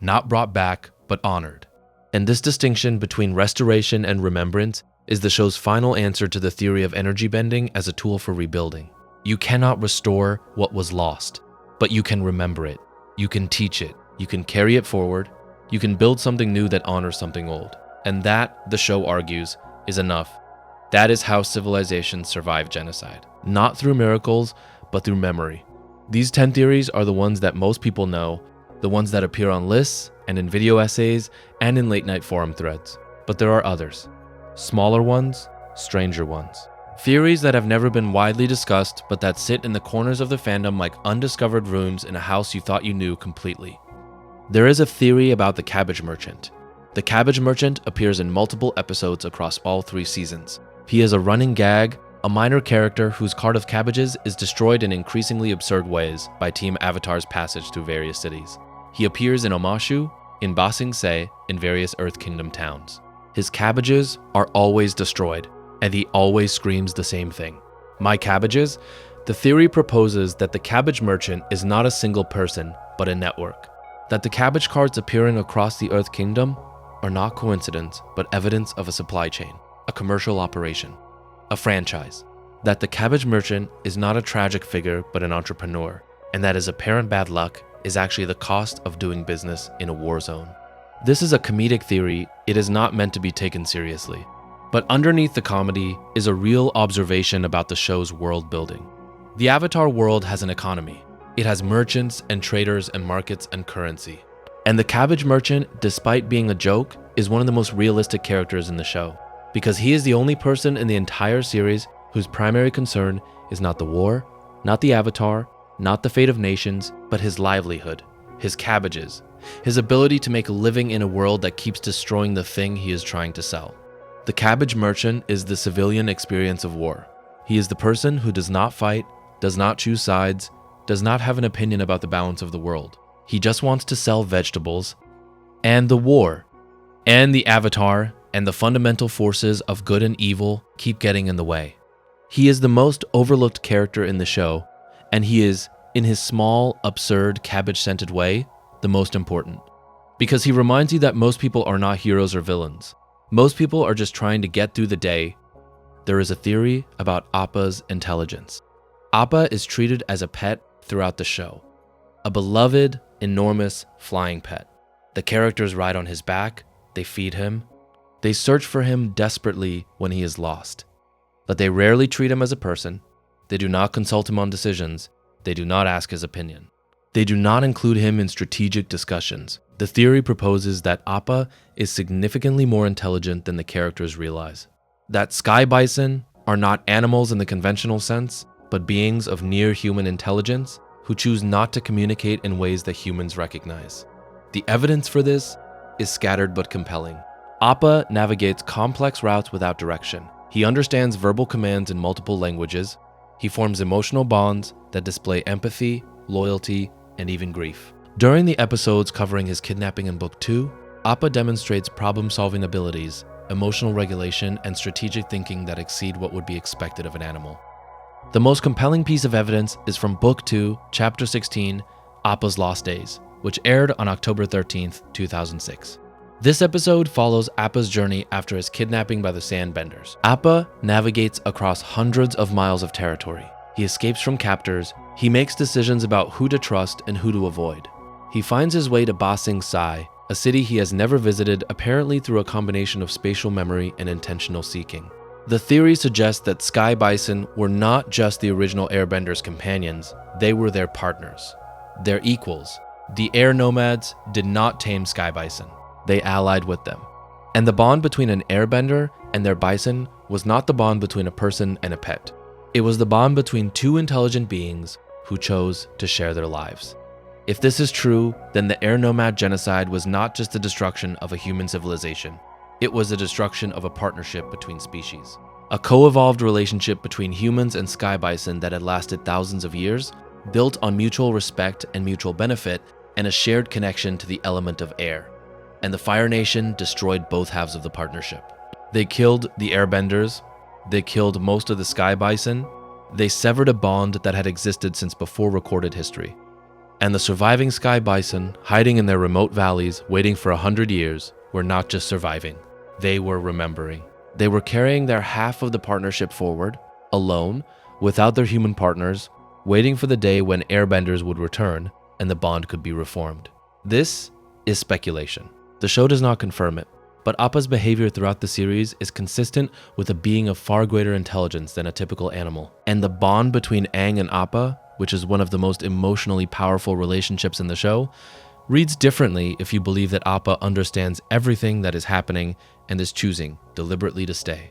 not brought back but honored. And this distinction between restoration and remembrance is the show's final answer to the theory of energy bending as a tool for rebuilding. You cannot restore what was lost, but you can remember it. You can teach it. You can carry it forward. You can build something new that honors something old. And that, the show argues, is enough. That is how civilizations survive genocide. Not through miracles, but through memory. These 10 theories are the ones that most people know, the ones that appear on lists and in video essays and in late-night forum threads. But there are others. Smaller ones, stranger ones. Theories that have never been widely discussed, but that sit in the corners of the fandom like undiscovered rooms in a house you thought you knew completely. There is a theory about the cabbage merchant. The cabbage merchant appears in multiple episodes across all 3 seasons. He is a running gag, a minor character whose cart of cabbages is destroyed in increasingly absurd ways by Team Avatar's passage through various cities. He appears in Omashu, in Ba Sing Se, in various Earth Kingdom towns. His cabbages are always destroyed, and he always screams the same thing. My cabbages? The theory proposes that the cabbage merchant is not a single person, but a network. That the cabbage carts appearing across the Earth Kingdom are not coincidence, but evidence of a supply chain, a commercial operation, a franchise. That the cabbage merchant is not a tragic figure, but an entrepreneur, and that his apparent bad luck is actually the cost of doing business in a war zone. This is a comedic theory. It is not meant to be taken seriously. But underneath the comedy is a real observation about the show's world building. The Avatar world has an economy. It has merchants and traders and markets and currency. And the cabbage merchant, despite being a joke, is one of the most realistic characters in the show, because he is the only person in the entire series whose primary concern is not the war, not the Avatar, not the fate of nations, but his livelihood, his cabbages, his ability to make a living in a world that keeps destroying the thing he is trying to sell. The cabbage merchant is the civilian experience of war. He is the person who does not fight, does not choose sides, does not have an opinion about the balance of the world. He just wants to sell vegetables. And the war, and the Avatar, and the fundamental forces of good and evil keep getting in the way. He is the most overlooked character in the show, and he is, in his small, absurd, cabbage-scented way, the most important. Because he reminds you that most people are not heroes or villains. Most people are just trying to get through the day. There is a theory about Appa's intelligence. Appa is treated as a pet throughout the show. A beloved, enormous, flying pet. The characters ride on his back, they feed him, they search for him desperately when he is lost. But they rarely treat him as a person. They do not consult him on decisions. They do not ask his opinion. They do not include him in strategic discussions. The theory proposes that Appa is significantly more intelligent than the characters realize. That sky bison are not animals in the conventional sense, but beings of near-human intelligence who choose not to communicate in ways that humans recognize. The evidence for this is scattered but compelling. Appa navigates complex routes without direction. He understands verbal commands in multiple languages. He forms emotional bonds that display empathy, loyalty, and even grief. During the episodes covering his kidnapping in Book 2, Appa demonstrates problem-solving abilities, emotional regulation, and strategic thinking that exceed what would be expected of an animal. The most compelling piece of evidence is from Book 2, Chapter 16, Appa's Lost Days, which aired on October 13th, 2006. This episode follows Appa's journey after his kidnapping by the Sandbenders. Appa navigates across hundreds of miles of territory. He escapes from captors. He makes decisions about who to trust and who to avoid. He finds his way to Ba Sing Se, a city he has never visited, apparently through a combination of spatial memory and intentional seeking. The theory suggests that sky bison were not just the original airbenders' companions, they were their partners, their equals. The air nomads did not tame sky bison. They allied with them. And the bond between an airbender and their bison was not the bond between a person and a pet. It was the bond between two intelligent beings who chose to share their lives. If this is true, then the air nomad genocide was not just the destruction of a human civilization. It was the destruction of a partnership between species. A co-evolved relationship between humans and sky bison that had lasted thousands of years, built on mutual respect and mutual benefit, and a shared connection to the element of air. And the Fire Nation destroyed both halves of the partnership. They killed the airbenders, they killed most of the sky bison, they severed a bond that had existed since before recorded history. And the surviving sky bison, hiding in their remote valleys, waiting for 100 years, were not just surviving, they were remembering. They were carrying their half of the partnership forward, alone, without their human partners, waiting for the day when airbenders would return and the bond could be reformed. This is speculation. The show does not confirm it, but Appa's behavior throughout the series is consistent with a being of far greater intelligence than a typical animal. And the bond between Aang and Appa, which is one of the most emotionally powerful relationships in the show, reads differently if you believe that Appa understands everything that is happening and is choosing deliberately to stay.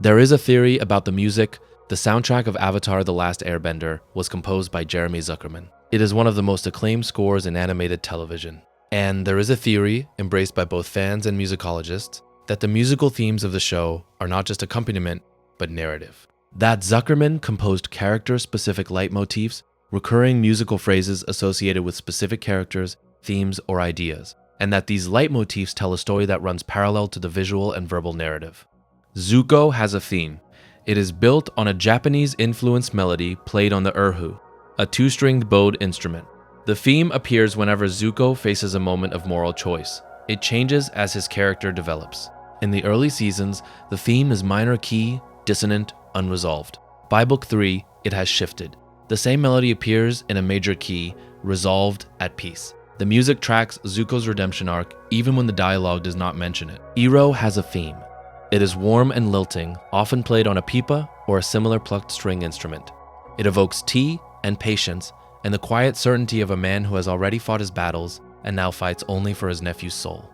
There is a theory about the music. The soundtrack of Avatar: The Last Airbender was composed by Jeremy Zuckerman. It is one of the most acclaimed scores in animated television. And there is a theory, embraced by both fans and musicologists, that the musical themes of the show are not just accompaniment, but narrative. That Zuckerman composed character-specific leitmotifs, recurring musical phrases associated with specific characters, themes, or ideas, and that these leitmotifs tell a story that runs parallel to the visual and verbal narrative. Zuko has a theme. It is built on a Japanese-influenced melody played on the erhu, a two-stringed bowed instrument. The theme appears whenever Zuko faces a moment of moral choice. It changes as his character develops. In the early seasons, the theme is minor key, dissonant, unresolved. By Book 3, it has shifted. The same melody appears in a major key, resolved, at peace. The music tracks Zuko's redemption arc even when the dialogue does not mention it. Iroh has a theme. It is warm and lilting, often played on a pipa or a similar plucked string instrument. It evokes tea and patience and the quiet certainty of a man who has already fought his battles and now fights only for his nephew's soul.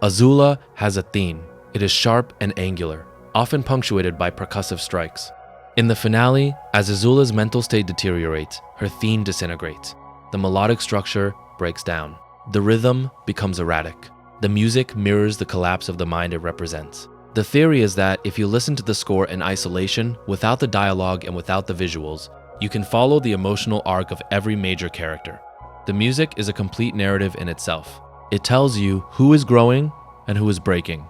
Azula has a theme. It is sharp and angular, often punctuated by percussive strikes. In the finale, as Azula's mental state deteriorates, her theme disintegrates. The melodic structure breaks down. The rhythm becomes erratic. The music mirrors the collapse of the mind it represents. The theory is that if you listen to the score in isolation, without the dialogue and without the visuals, you can follow the emotional arc of every major character. The music is a complete narrative in itself. It tells you who is growing and who is breaking,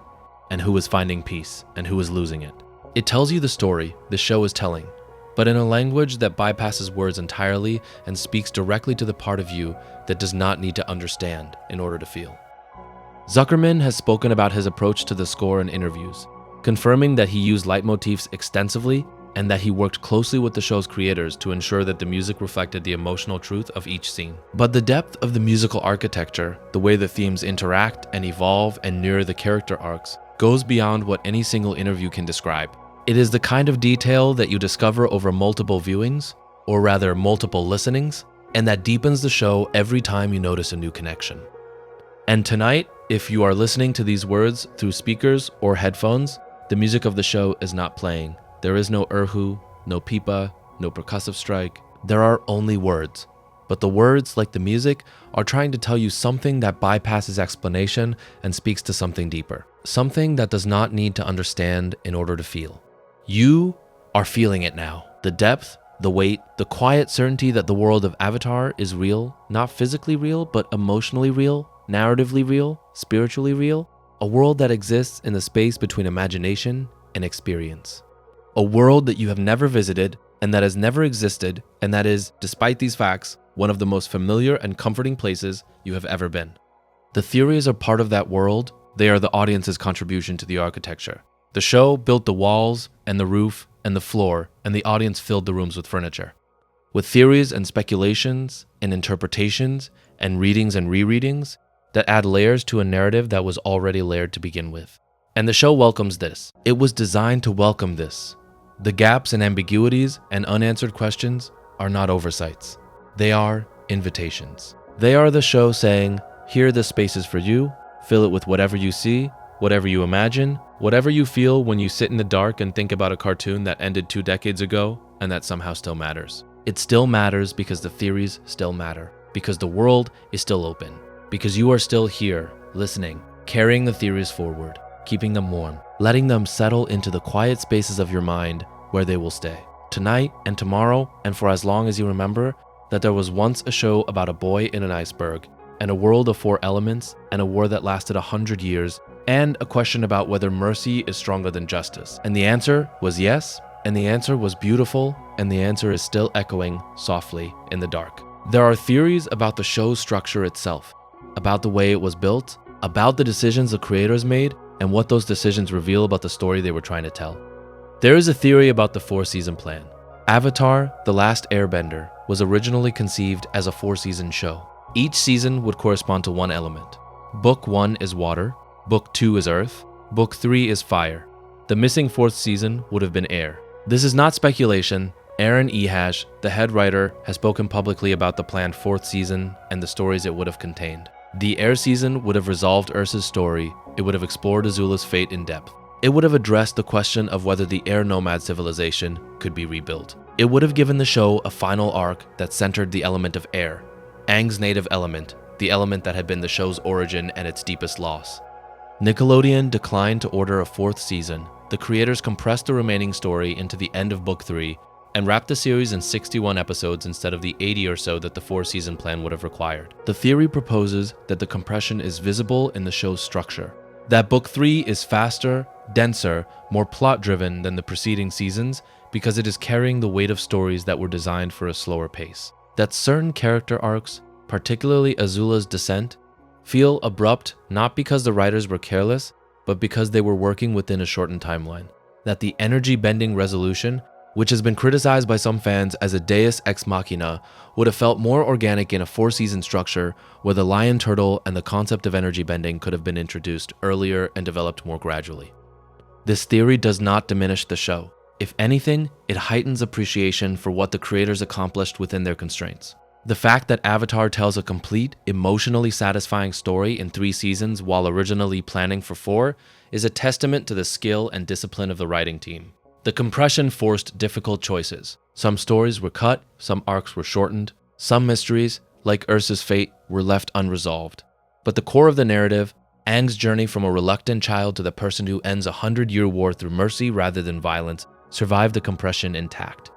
and who is finding peace and who is losing it. It tells you the story the show is telling, but in a language that bypasses words entirely and speaks directly to the part of you that does not need to understand in order to feel. Zuckerman has spoken about his approach to the score in interviews, confirming that he used leitmotifs extensively and that he worked closely with the show's creators to ensure that the music reflected the emotional truth of each scene. But the depth of the musical architecture, the way the themes interact and evolve and mirror the character arcs, goes beyond what any single interview can describe. It is the kind of detail that you discover over multiple viewings, or rather multiple listenings, and that deepens the show every time you notice a new connection. And tonight, if you are listening to these words through speakers or headphones, the music of the show is not playing. There is no erhu, no pipa, no percussive strike. There are only words. But the words, like the music, are trying to tell you something that bypasses explanation and speaks to something deeper. Something that does not need to understand in order to feel. You are feeling it now. The depth, the weight, the quiet certainty that the world of Avatar is real, not physically real, but emotionally real, narratively real, spiritually real, a world that exists in the space between imagination and experience. A world that you have never visited and that has never existed, and that is, despite these facts, one of the most familiar and comforting places you have ever been. The theories are part of that world. They are the audience's contribution to the architecture. The show built the walls and the roof and the floor, and the audience filled the rooms with furniture. With theories and speculations and interpretations and readings and rereadings, that add layers to a narrative that was already layered to begin with. And the show welcomes this. It was designed to welcome this. The gaps and ambiguities and unanswered questions are not oversights. They are invitations. They are the show saying, here are the spaces for you, fill it with whatever you see, whatever you imagine, whatever you feel when you sit in the dark and think about a cartoon that ended 2 decades ago and that somehow still matters. It still matters because the theories still matter, because the world is still open. Because you are still here, listening, carrying the theories forward, keeping them warm, letting them settle into the quiet spaces of your mind where they will stay. Tonight and tomorrow, and for as long as you remember, that there was once a show about a boy in an iceberg, and a world of 4 elements, and a war that lasted 100 years, and a question about whether mercy is stronger than justice. And the answer was yes, and the answer was beautiful, and the answer is still echoing softly in the dark. There are theories about the show's structure itself, about the way it was built, about the decisions the creators made, and what those decisions reveal about the story they were trying to tell. There is a theory about the 4-season plan. Avatar: The Last Airbender was originally conceived as a 4-season show. Each season would correspond to one element. Book 1 is water, Book 2 is earth, Book 3 is fire. The missing 4th season would have been air. This is not speculation. Aaron Ehash, the head writer, has spoken publicly about the planned 4th season and the stories it would have contained. The air season would have resolved Ursa's story. It would have explored Azula's fate in depth. It would have addressed the question of whether the air nomad civilization could be rebuilt. It would have given the show a final arc that centered the element of air, Aang's native element, the element that had been the show's origin and its deepest loss. Nickelodeon declined to order a 4th season. The creators compressed the remaining story into the end of Book 3 and wrapped the series in 61 episodes instead of the 80 or so that the 4-season plan would have required. The theory proposes that the compression is visible in the show's structure. That Book 3 is faster, denser, more plot-driven than the preceding seasons because it is carrying the weight of stories that were designed for a slower pace. That certain character arcs, particularly Azula's descent, feel abrupt not because the writers were careless, but because they were working within a shortened timeline. That the energy-bending resolution, which has been criticized by some fans as a deus ex machina, would have felt more organic in a 4-season structure where the lion turtle and the concept of energy bending could have been introduced earlier and developed more gradually. This theory does not diminish the show. If anything, it heightens appreciation for what the creators accomplished within their constraints. The fact that Avatar tells a complete, emotionally satisfying story in 3 seasons while originally planning for 4 is a testament to the skill and discipline of the writing team. The compression forced difficult choices. Some stories were cut, some arcs were shortened, some mysteries, like Ursa's fate, were left unresolved. But the core of the narrative, Aang's journey from a reluctant child to the person who ends a 100-year war through mercy rather than violence, survived the compression intact.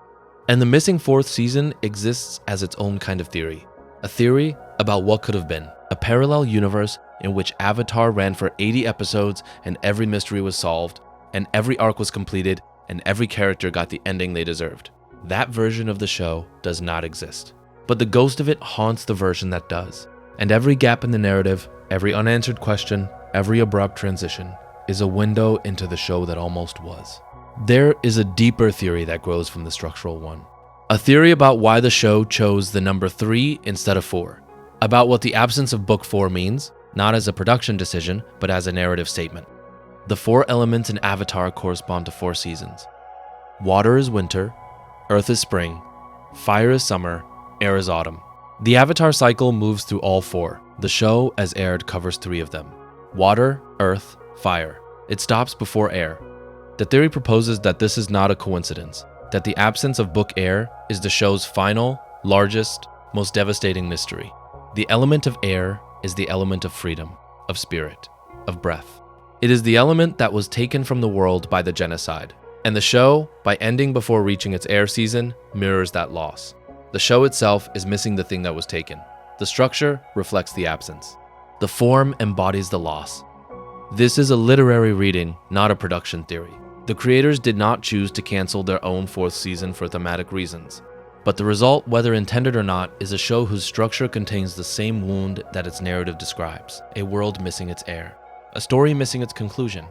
And the missing 4th season exists as its own kind of theory. A theory about what could have been. A parallel universe in which Avatar ran for 80 episodes and every mystery was solved, and every arc was completed, and every character got the ending they deserved. That version of the show does not exist. But the ghost of it haunts the version that does. And every gap in the narrative, every unanswered question, every abrupt transition, is a window into the show that almost was. There is a deeper theory that grows from the structural one. A theory about why the show chose the number 3 instead of 4. About what the absence of Book 4 means, not as a production decision, but as a narrative statement. The 4 elements in Avatar correspond to 4 seasons. Water is winter, earth is spring, fire is summer, air is autumn. The Avatar cycle moves through all 4. The show, as aired, covers 3 of them. Water, earth, fire. It stops before air. The theory proposes that this is not a coincidence, that the absence of Book Air is the show's final, largest, most devastating mystery. The element of air is the element of freedom, of spirit, of breath. It is the element that was taken from the world by the genocide, and the show, by ending before reaching its air season, mirrors that loss. The show itself is missing the thing that was taken. The structure reflects the absence. The form embodies the loss. This is a literary reading, not a production theory. The creators did not choose to cancel their own 4th season for thematic reasons. But the result, whether intended or not, is a show whose structure contains the same wound that its narrative describes. A world missing its air. A story missing its conclusion.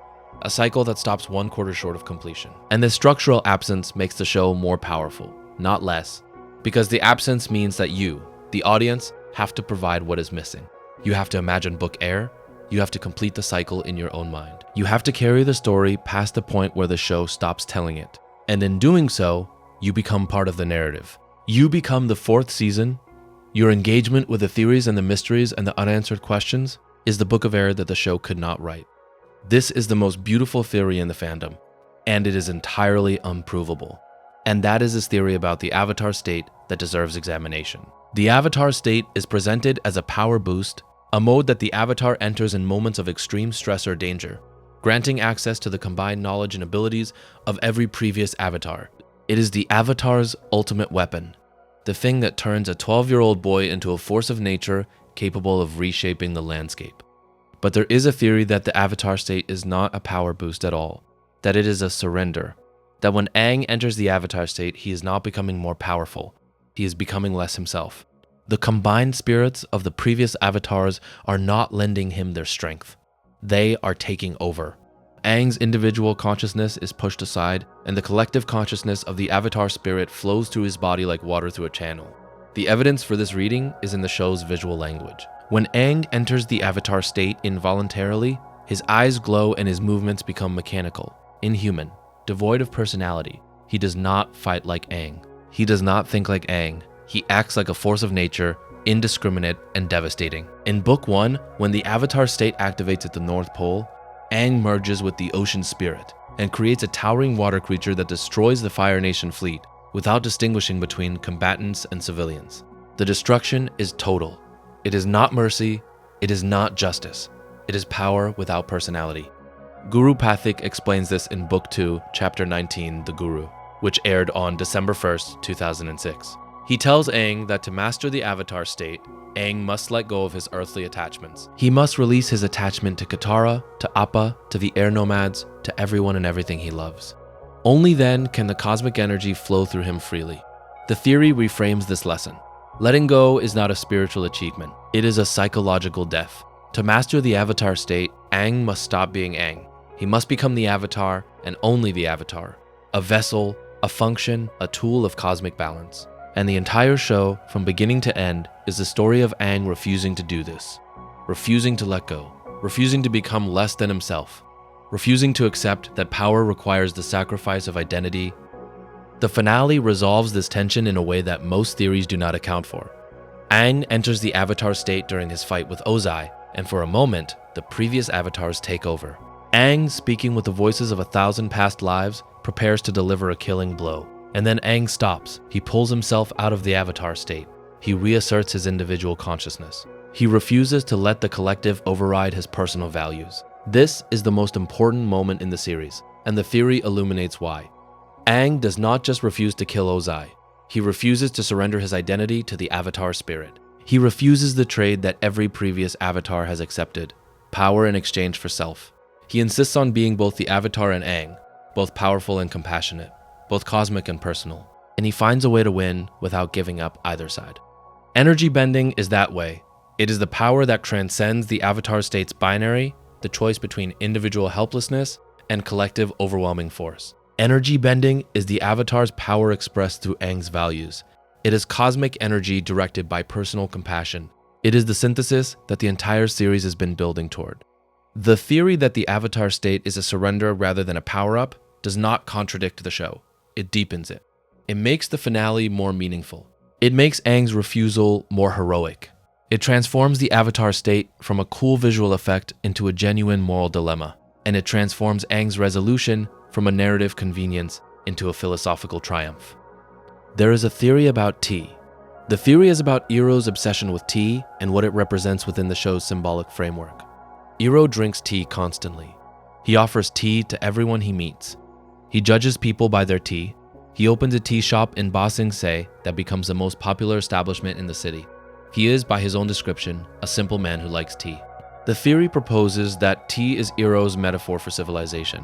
A cycle that stops 1/4 short of completion. And this structural absence makes the show more powerful, not less. Because the absence means that you, the audience, have to provide what is missing. You have to imagine Book Air. You have to complete the cycle in your own mind. You have to carry the story past the point where the show stops telling it. And in doing so, you become part of the narrative. You become the 4th season. Your engagement with the theories and the mysteries and the unanswered questions is the Book of Air that the show could not write. This is the most beautiful theory in the fandom, and it is entirely unprovable. And that is his theory about the Avatar state that deserves examination. The Avatar state is presented as a power boost, a mode that the Avatar enters in moments of extreme stress or danger, granting access to the combined knowledge and abilities of every previous Avatar. It is the Avatar's ultimate weapon, the thing that turns a 12-year-old boy into a force of nature capable of reshaping the landscape. But there is a theory that the Avatar state is not a power boost at all, that it is a surrender, that when Aang enters the Avatar state, he is not becoming more powerful, he is becoming less himself. The combined spirits of the previous avatars are not lending him their strength. They are taking over. Aang's individual consciousness is pushed aside, and the collective consciousness of the avatar spirit flows through his body like water through a channel. The evidence for this reading is in the show's visual language. When Aang enters the avatar state involuntarily, his eyes glow and his movements become mechanical, inhuman, devoid of personality. He does not fight like Aang. He does not think like Aang. He acts like a force of nature, indiscriminate and devastating. In Book 1, when the Avatar state activates at the North Pole, Aang merges with the ocean spirit and creates a towering water creature that destroys the Fire Nation fleet without distinguishing between combatants and civilians. The destruction is total. It is not mercy, it is not justice. It is power without personality. Guru Pathik explains this in Book 2, Chapter 19, The Guru, which aired on December 1st, 2006. He tells Aang that to master the Avatar state, Aang must let go of his earthly attachments. He must release his attachment to Katara, to Appa, to the air nomads, to everyone and everything he loves. Only then can the cosmic energy flow through him freely. The theory reframes this lesson. Letting go is not a spiritual achievement. It is a psychological death. To master the Avatar state, Aang must stop being Aang. He must become the Avatar and only the Avatar. A vessel, a function, a tool of cosmic balance. And the entire show, from beginning to end, is the story of Aang refusing to do this. Refusing to let go. Refusing to become less than himself. Refusing to accept that power requires the sacrifice of identity. The finale resolves this tension in a way that most theories do not account for. Aang enters the Avatar state during his fight with Ozai, and for a moment, the previous Avatars take over. Aang, speaking with the voices of 1,000 past lives, prepares to deliver a killing blow. And then Aang stops. He pulls himself out of the Avatar state. He reasserts his individual consciousness. He refuses to let the collective override his personal values. This is the most important moment in the series, and the theory illuminates why. Aang does not just refuse to kill Ozai. He refuses to surrender his identity to the Avatar spirit. He refuses the trade that every previous Avatar has accepted, power in exchange for self. He insists on being both the Avatar and Aang, both powerful and compassionate, both cosmic and personal, and he finds a way to win without giving up either side. Energy bending is that way. It is the power that transcends the Avatar state's binary, the choice between individual helplessness and collective overwhelming force. Energy bending is the Avatar's power expressed through Aang's values. It is cosmic energy directed by personal compassion. It is the synthesis that the entire series has been building toward. The theory that the Avatar state is a surrender rather than a power-up does not contradict the show. It deepens it. It makes the finale more meaningful. It makes Aang's refusal more heroic. It transforms the Avatar state from a cool visual effect into a genuine moral dilemma. And it transforms Aang's resolution from a narrative convenience into a philosophical triumph. There is a theory about tea. The theory is about Iroh's obsession with tea and what it represents within the show's symbolic framework. Iroh drinks tea constantly. He offers tea to everyone he meets. He judges people by their tea. He opens a tea shop in Ba Sing Se that becomes the most popular establishment in the city. He is, by his own description, a simple man who likes tea. The theory proposes that tea is Iroh's metaphor for civilization,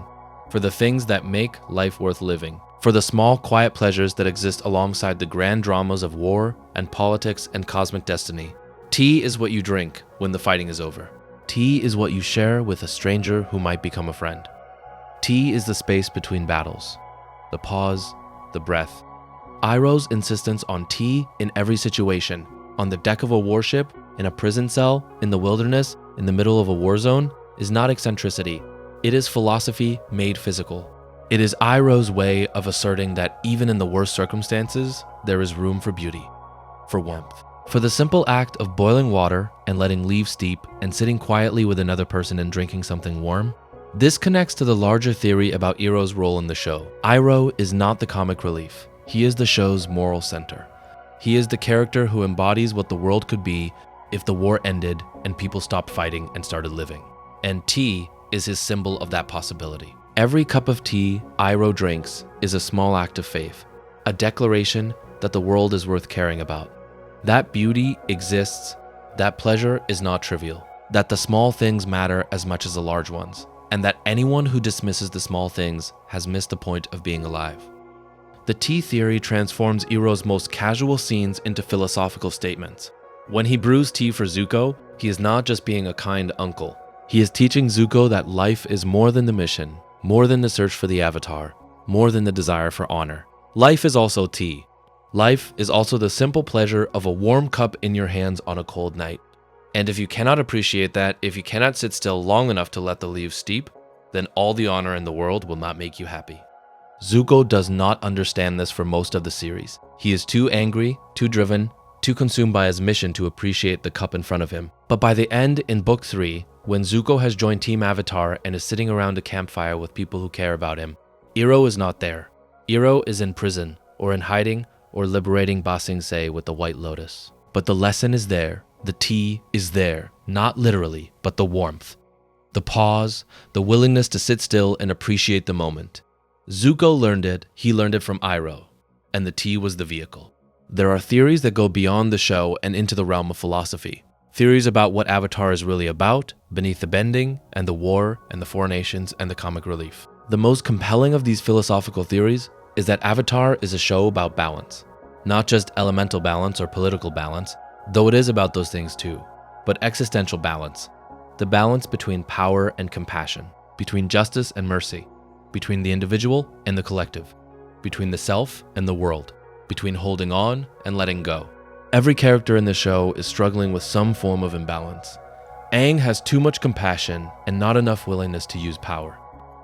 for the things that make life worth living, for the small, quiet pleasures that exist alongside the grand dramas of war and politics and cosmic destiny. Tea is what you drink when the fighting is over. Tea is what you share with a stranger who might become a friend. Tea is the space between battles, the pause, the breath. Iroh's insistence on tea in every situation, on the deck of a warship, in a prison cell, in the wilderness, in the middle of a war zone, is not eccentricity. It is philosophy made physical. It is Iroh's way of asserting that even in the worst circumstances, there is room for beauty, for warmth. For the simple act of boiling water and letting leaves steep and sitting quietly with another person and drinking something warm, this connects to the larger theory about Iroh's role in the show. Iroh is not the comic relief. He is the show's moral center. He is the character who embodies what the world could be if the war ended and people stopped fighting and started living. And tea is his symbol of that possibility. Every cup of tea Iroh drinks is a small act of faith, a declaration that the world is worth caring about. That beauty exists, that pleasure is not trivial, that the small things matter as much as the large ones, and that anyone who dismisses the small things has missed the point of being alive. The tea theory transforms Iroh's most casual scenes into philosophical statements. When he brews tea for Zuko, he is not just being a kind uncle. He is teaching Zuko that life is more than the mission, more than the search for the Avatar, more than the desire for honor. Life is also tea. Life is also the simple pleasure of a warm cup in your hands on a cold night. And if you cannot appreciate that, if you cannot sit still long enough to let the leaves steep, then all the honor in the world will not make you happy. Zuko does not understand this for most of the series. He is too angry, too driven, too consumed by his mission to appreciate the cup in front of him. But by the end in Book 3, when Zuko has joined Team Avatar and is sitting around a campfire with people who care about him, Iroh is not there. Iroh is in prison, or in hiding, or liberating Ba Sing Se with the White Lotus. But the lesson is there. The tea is there, not literally, but the warmth. The pause, the willingness to sit still and appreciate the moment. Zuko learned it, he learned it from Iroh, and the tea was the vehicle. There are theories that go beyond the show and into the realm of philosophy. Theories about what Avatar is really about, beneath the bending, and the war, and the four nations, and the comic relief. The most compelling of these philosophical theories is that Avatar is a show about balance. Not just elemental balance or political balance, though it is about those things too, but existential balance. The balance between power and compassion, between justice and mercy, between the individual and the collective, between the self and the world, between holding on and letting go. Every character in the show is struggling with some form of imbalance. Aang has too much compassion and not enough willingness to use power.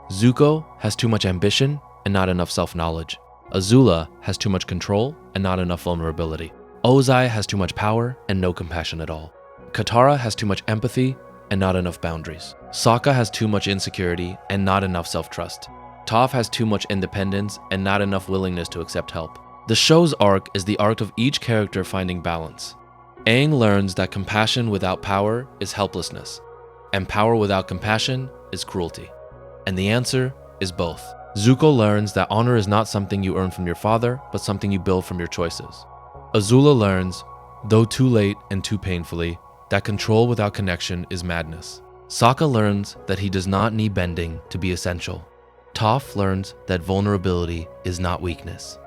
Zuko has too much ambition and not enough self-knowledge. Azula has too much control and not enough vulnerability. Ozai has too much power and no compassion at all. Katara has too much empathy and not enough boundaries. Sokka has too much insecurity and not enough self-trust. Toph has too much independence and not enough willingness to accept help. The show's arc is the arc of each character finding balance. Aang learns that compassion without power is helplessness, and power without compassion is cruelty. And the answer is both. Zuko learns that honor is not something you earn from your father, but something you build from your choices. Azula learns, though too late and too painfully, that control without connection is madness. Sokka learns that he does not need bending to be essential. Toph learns that vulnerability is not weakness.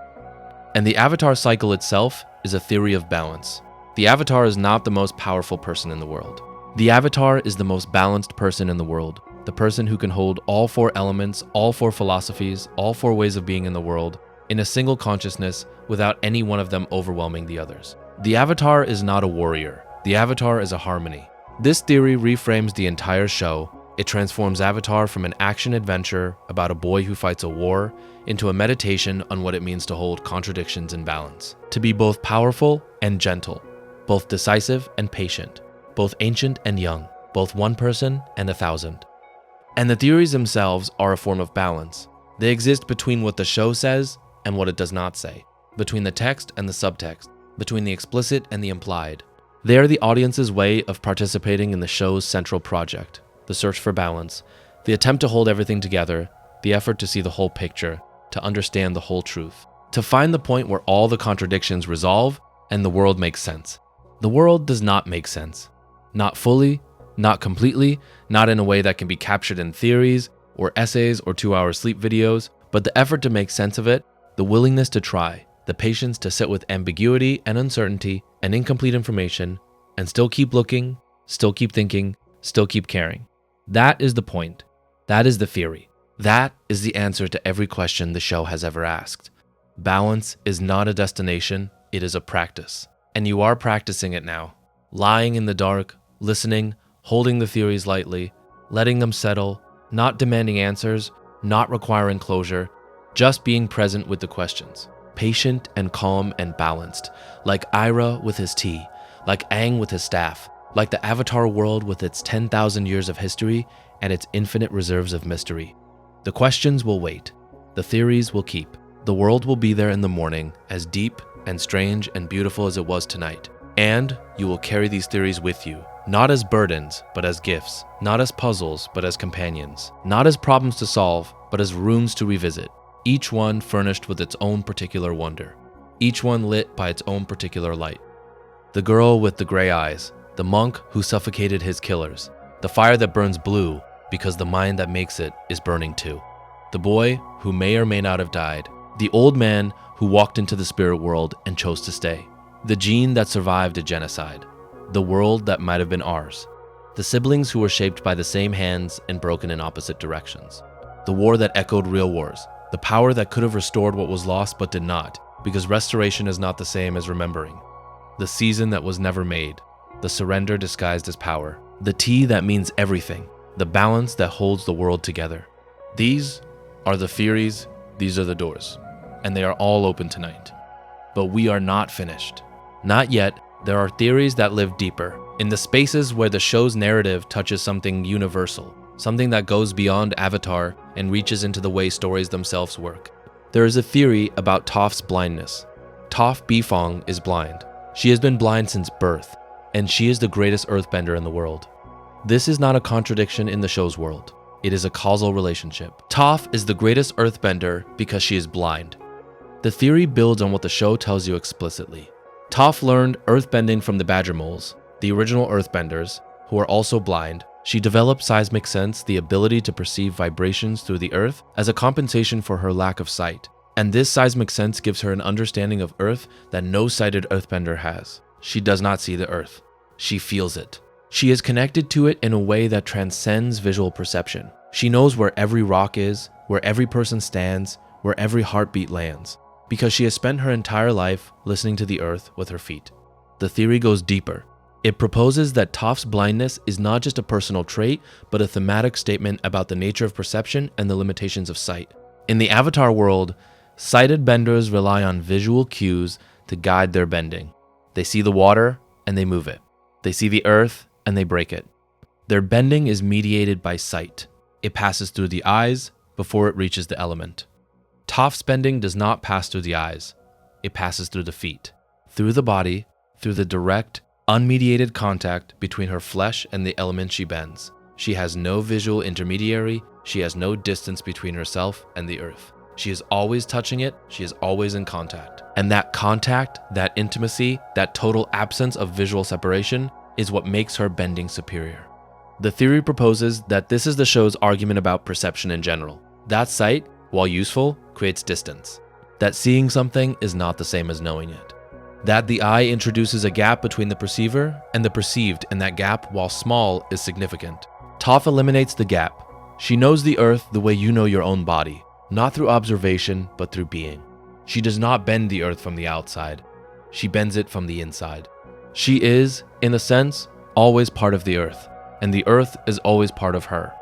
And the Avatar cycle itself is a theory of balance. The Avatar is not the most powerful person in the world. The Avatar is the most balanced person in the world, the person who can hold all four elements, all four philosophies, all four ways of being in the world, in a single consciousness without any one of them overwhelming the others. The Avatar is not a warrior. The Avatar is a harmony. This theory reframes the entire show. It transforms Avatar from an action-adventure about a boy who fights a war into a meditation on what it means to hold contradictions in balance, to be both powerful and gentle, both decisive and patient, both ancient and young, both one person and 1,000. And the theories themselves are a form of balance. They exist between what the show says and what it does not say, between the text and the subtext, between the explicit and the implied. They are the audience's way of participating in the show's central project, the search for balance, the attempt to hold everything together, the effort to see the whole picture, to understand the whole truth, to find the point where all the contradictions resolve and the world makes sense. The world does not make sense. Not fully, not completely, not in a way that can be captured in theories or essays or 2-hour sleep videos, but the effort to make sense of it, the willingness to try, the patience to sit with ambiguity and uncertainty and incomplete information and still keep looking, still keep thinking, still keep caring. That is the point. That is the theory. That is the answer to every question the show has ever asked. Balance is not a destination, it is a practice. And you are practicing it now. Lying in the dark, listening, holding the theories lightly, letting them settle, not demanding answers, not requiring closure, just being present with the questions. Patient and calm and balanced, like Iroh with his tea, like Aang with his staff, like the Avatar world with its 10,000 years of history and its infinite reserves of mystery. The questions will wait. The theories will keep. The world will be there in the morning, as deep and strange and beautiful as it was tonight. And you will carry these theories with you, not as burdens, but as gifts, not as puzzles, but as companions, not as problems to solve, but as rooms to revisit, each one furnished with its own particular wonder, each one lit by its own particular light. The girl with the gray eyes, the monk who suffocated his killers, the fire that burns blue because the mind that makes it is burning too, the boy who may or may not have died, the old man who walked into the spirit world and chose to stay, the gene that survived a genocide, the world that might have been ours, the siblings who were shaped by the same hands and broken in opposite directions, the war that echoed real wars, the power that could have restored what was lost but did not, because restoration is not the same as remembering, the season that was never made, the surrender disguised as power, the tea that means everything, the balance that holds the world together. These are the theories, these are the doors, and they are all open tonight. But we are not finished. Not yet. There are theories that live deeper, in the spaces where the show's narrative touches something universal, something that goes beyond Avatar and reaches into the way stories themselves work. There is a theory about Toph's blindness. Toph Bifong is blind. She has been blind since birth, and she is the greatest earthbender in the world. This is not a contradiction in the show's world. It is a causal relationship. Toph is the greatest earthbender because she is blind. The theory builds on what the show tells you explicitly. Toph learned earthbending from the badger moles, the original earthbenders, who are also blind. She developed seismic sense, the ability to perceive vibrations through the earth, as a compensation for her lack of sight. And this seismic sense gives her an understanding of earth that no sighted earthbender has. She does not see the earth. She feels it. She is connected to it in a way that transcends visual perception. She knows where every rock is, where every person stands, where every heartbeat lands, because she has spent her entire life listening to the earth with her feet. The theory goes deeper. It proposes that Toph's blindness is not just a personal trait, but a thematic statement about the nature of perception and the limitations of sight. In the Avatar world, sighted benders rely on visual cues to guide their bending. They see the water and they move it. They see the earth and they break it. Their bending is mediated by sight. It passes through the eyes before it reaches the element. Toph's bending does not pass through the eyes. It passes through the feet, through the body, through the direct, unmediated contact between her flesh and the element she bends. She has no visual intermediary. She has no distance between herself and the earth. She is always touching it. She is always in contact. And that contact, that intimacy, that total absence of visual separation is what makes her bending superior. The theory proposes that this is the show's argument about perception in general. That sight, while useful, creates distance. That seeing something is not the same as knowing it. That the eye introduces a gap between the perceiver and the perceived, and that gap, while small, is significant. Toph eliminates the gap. She knows the earth the way you know your own body, not through observation, but through being. She does not bend the earth from the outside. She bends it from the inside. She is, in a sense, always part of the earth, and the earth is always part of her.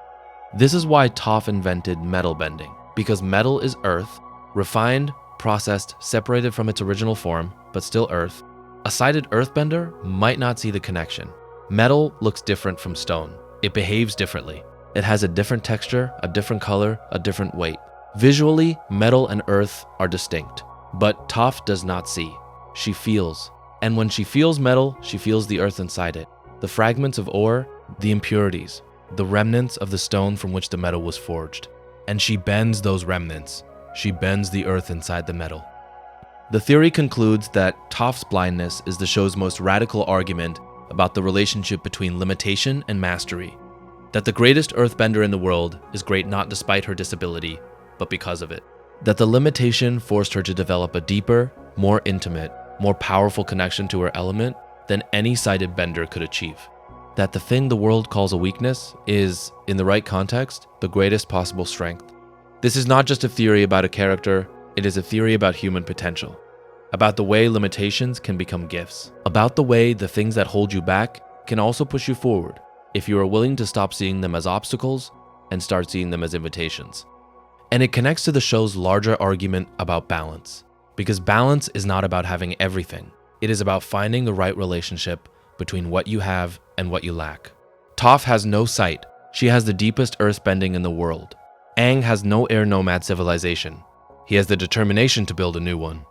This is why Toph invented metal bending, because metal is earth, refined, processed, separated from its original form, but still earth. A sighted earthbender might not see the connection. Metal looks different from stone. It behaves differently. It has a different texture, a different color, a different weight. Visually, metal and earth are distinct, but Toph does not see. She feels. And when she feels metal, she feels the earth inside it. The fragments of ore, the impurities, the remnants of the stone from which the metal was forged. And she bends those remnants. She bends the earth inside the metal. The theory concludes that Toph's blindness is the show's most radical argument about the relationship between limitation and mastery. That the greatest earthbender in the world is great not despite her disability, but because of it. That the limitation forced her to develop a deeper, more intimate, more powerful connection to her element than any sighted bender could achieve. That the thing the world calls a weakness is, in the right context, the greatest possible strength. This is not just a theory about a character, it is a theory about human potential. About the way limitations can become gifts. About the way the things that hold you back can also push you forward, if you are willing to stop seeing them as obstacles and start seeing them as invitations. And it connects to the show's larger argument about balance. Because balance is not about having everything. It is about finding the right relationship between what you have and what you lack. Toph has no sight. She has the deepest earthbending in the world. Aang has no air nomad civilization. He has the determination to build a new one.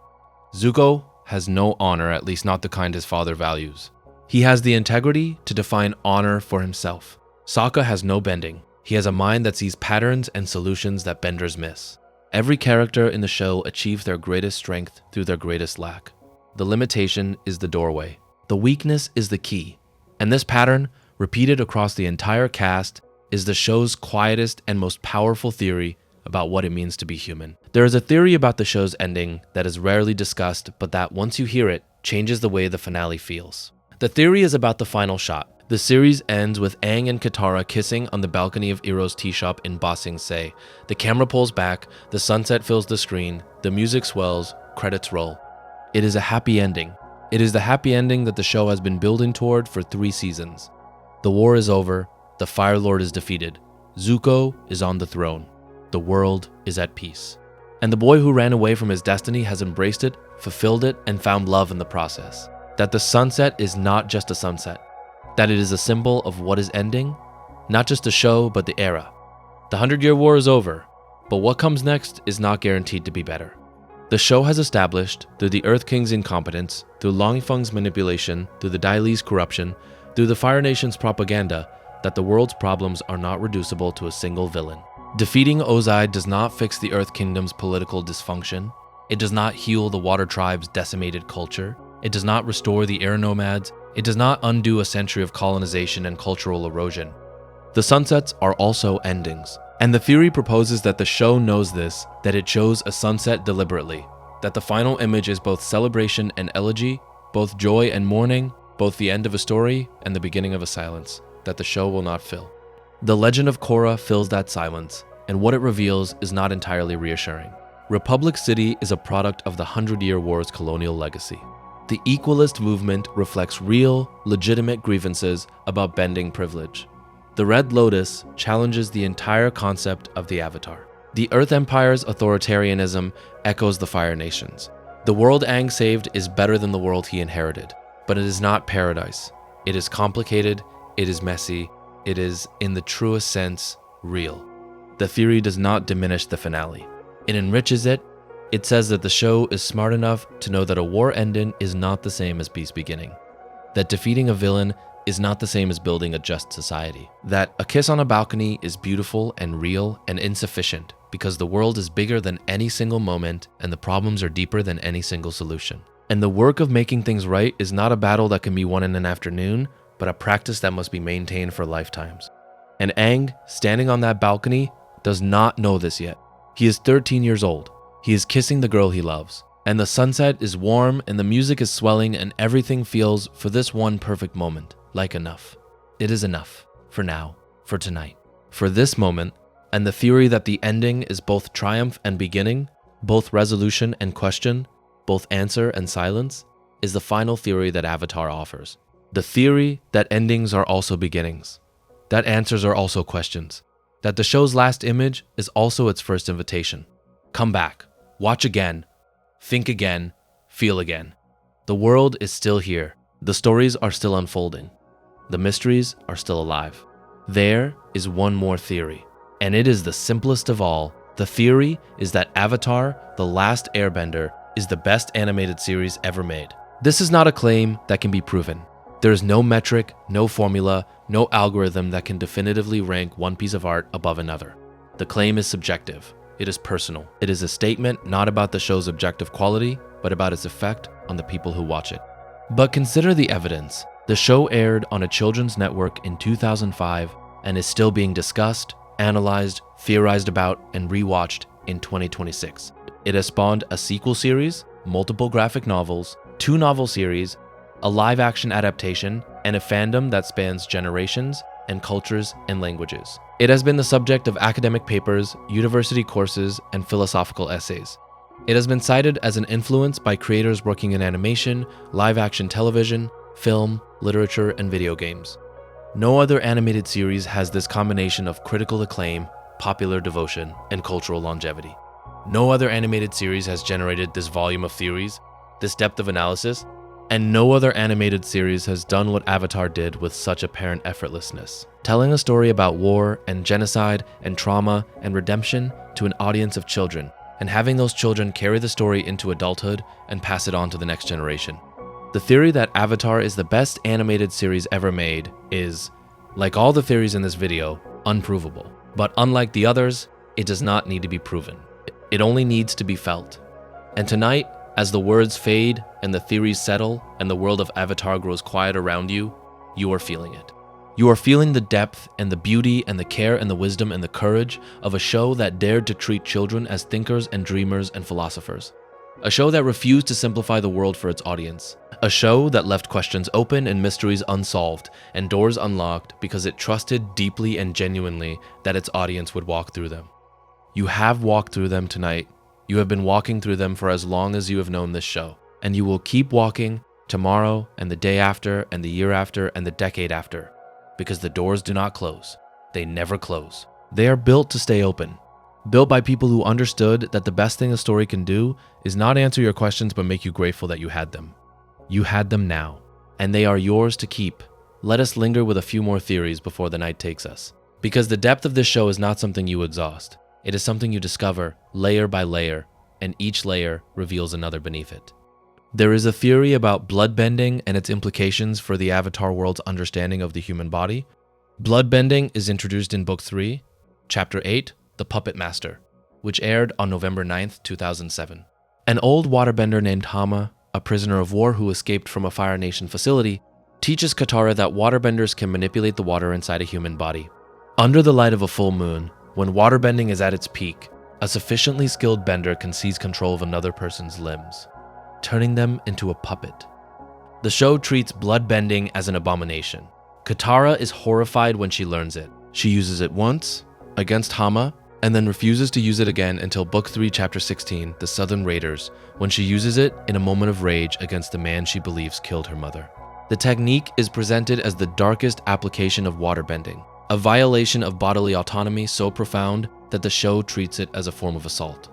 Zuko has no honor, at least not the kind his father values. He has the integrity to define honor for himself. Sokka has no bending. He has a mind that sees patterns and solutions that benders miss. Every character in the show achieves their greatest strength through their greatest lack. The limitation is the doorway. The weakness is the key. And this pattern, repeated across the entire cast, is the show's quietest and most powerful theory about what it means to be human. There is a theory about the show's ending that is rarely discussed, but that once you hear it, changes the way the finale feels. The theory is about the final shot. The series ends with Aang and Katara kissing on the balcony of Iroh's tea shop in Ba Sing Se. The camera pulls back, the sunset fills the screen, the music swells, credits roll. It is a happy ending. It is the happy ending that the show has been building toward for 3 seasons. The war is over, the Fire Lord is defeated, Zuko is on the throne, the world is at peace. And the boy who ran away from his destiny has embraced it, fulfilled it, and found love in the process. That the sunset is not just a sunset. That it is a symbol of what is ending, not just the show, but the era. The 100-Year War is over, but what comes next is not guaranteed to be better. The show has established, through the Earth King's incompetence, through Long Feng's manipulation, through the Dai Li's corruption, through the Fire Nation's propaganda, that the world's problems are not reducible to a single villain. Defeating Ozai does not fix the Earth Kingdom's political dysfunction. It does not heal the water tribe's decimated culture. It does not restore the air nomads. It does not undo a century of colonization and cultural erosion. The sunsets are also endings. And the theory proposes that the show knows this, that it chose a sunset deliberately, that the final image is both celebration and elegy, both joy and mourning, both the end of a story and the beginning of a silence, that the show will not fill. The legend of Korra fills that silence, and what it reveals is not entirely reassuring. Republic City is a product of the 100-Year War's colonial legacy. The equalist movement reflects real, legitimate grievances about bending privilege. The Red Lotus challenges the entire concept of the Avatar. The Earth Empire's authoritarianism echoes the Fire Nations. The world Aang saved is better than the world he inherited, but it is not paradise. It is complicated, it is messy, it is, in the truest sense, real. The theory does not diminish the finale. It enriches it. It says that the show is smart enough to know that a war ending is not the same as peace beginning, that defeating a villain is not the same as building a just society, that a kiss on a balcony is beautiful and real and insufficient because the world is bigger than any single moment and the problems are deeper than any single solution. And the work of making things right is not a battle that can be won in an afternoon, but a practice that must be maintained for lifetimes. And Aang, standing on that balcony, does not know this yet. He is 13 years old. He is kissing the girl he loves. And the sunset is warm and the music is swelling and everything feels, for this one perfect moment, like enough. It is enough. For now. For tonight. For this moment. And the theory that the ending is both triumph and beginning, both resolution and question, both answer and silence, is the final theory that Avatar offers. The theory that endings are also beginnings, that answers are also questions, that the show's last image is also its first invitation. Come back, watch again, think again, feel again. The world is still here. The stories are still unfolding. The mysteries are still alive. There is one more theory, and it is the simplest of all. The theory is that Avatar, The Last Airbender, is the best animated series ever made. This is not a claim that can be proven. There is no metric, no formula, no algorithm that can definitively rank one piece of art above another. The claim is subjective. It is personal. It is a statement not about the show's objective quality, but about its effect on the people who watch it. But consider the evidence. The show aired on a children's network in 2005 and is still being discussed, analyzed, theorized about, and rewatched in 2026. It has spawned a sequel series, multiple graphic novels, 2 novel series, a live-action adaptation, and a fandom that spans generations and cultures and languages. It has been the subject of academic papers, university courses, and philosophical essays. It has been cited as an influence by creators working in animation, live-action television, film, literature, and video games. No other animated series has this combination of critical acclaim, popular devotion, and cultural longevity. No other animated series has generated this volume of theories, this depth of analysis, and no other animated series has done what Avatar did with such apparent effortlessness. Telling a story about war and genocide and trauma and redemption to an audience of children, and having those children carry the story into adulthood and pass it on to the next generation. The theory that Avatar is the best animated series ever made is, like all the theories in this video, unprovable. But unlike the others, it does not need to be proven. It only needs to be felt. And tonight, as the words fade and the theories settle and the world of Avatar grows quiet around you, you are feeling it. You are feeling the depth and the beauty and the care and the wisdom and the courage of a show that dared to treat children as thinkers and dreamers and philosophers. A show that refused to simplify the world for its audience. A show that left questions open and mysteries unsolved and doors unlocked because it trusted deeply and genuinely that its audience would walk through them. You have walked through them tonight. You have been walking through them for as long as you have known this show. And you will keep walking tomorrow and the day after and the year after and the decade after. Because the doors do not close. They never close. They are built to stay open. Built by people who understood that the best thing a story can do is not answer your questions but make you grateful that you had them. You had them now. And they are yours to keep. Let us linger with a few more theories before the night takes us. Because the depth of this show is not something you exhaust. It is something you discover layer by layer, and each layer reveals another beneath it. There is a theory about bloodbending and its implications for the Avatar world's understanding of the human body. Bloodbending is introduced in Book 3, Chapter 8, The Puppet Master, which aired on November 9th, 2007. An old waterbender named Hama, a prisoner of war who escaped from a Fire Nation facility, teaches Katara that waterbenders can manipulate the water inside a human body. Under the light of a full moon, when waterbending is at its peak, a sufficiently skilled bender can seize control of another person's limbs, turning them into a puppet. The show treats bloodbending as an abomination. Katara is horrified when she learns it. She uses it once, against Hama, and then refuses to use it again until Book 3, Chapter 16, The Southern Raiders, when she uses it in a moment of rage against the man she believes killed her mother. The technique is presented as the darkest application of waterbending, a violation of bodily autonomy so profound that the show treats it as a form of assault.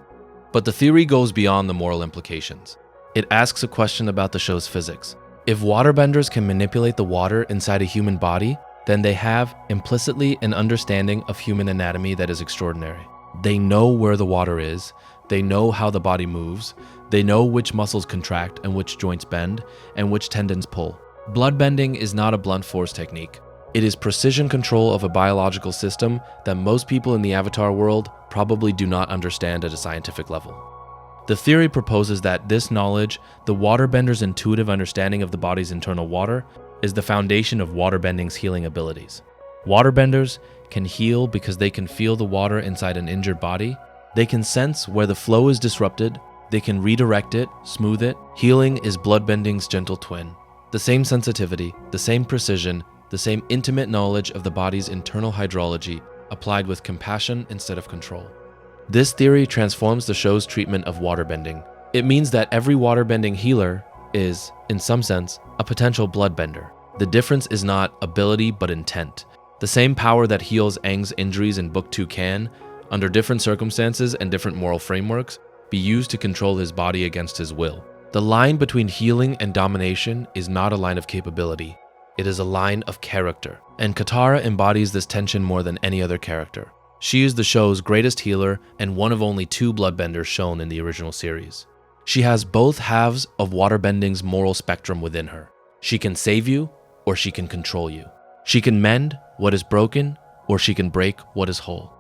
But the theory goes beyond the moral implications. It asks a question about the show's physics. If waterbenders can manipulate the water inside a human body, then they have, implicitly, an understanding of human anatomy that is extraordinary. They know where the water is, they know how the body moves, they know which muscles contract and which joints bend, and which tendons pull. Bloodbending is not a blunt force technique. It is precision control of a biological system that most people in the Avatar world probably do not understand at a scientific level. The theory proposes that this knowledge, the waterbender's intuitive understanding of the body's internal water, is the foundation of waterbending's healing abilities. Waterbenders can heal because they can feel the water inside an injured body. They can sense where the flow is disrupted. They can redirect it, smooth it. Healing is bloodbending's gentle twin. The same sensitivity, the same precision, the same intimate knowledge of the body's internal hydrology applied with compassion instead of control. This theory transforms the show's treatment of waterbending. It means that every waterbending healer is, in some sense, a potential bloodbender. The difference is not ability but intent. The same power that heals Aang's injuries in Book 2 can, under different circumstances and different moral frameworks, be used to control his body against his will. The line between healing and domination is not a line of capability. It is a line of character. And Katara embodies this tension more than any other character. She is the show's greatest healer and one of only 2 bloodbenders shown in the original series. She has both halves of waterbending's moral spectrum within her. She can save you, or she can control you. She can mend what is broken, or she can break what is whole.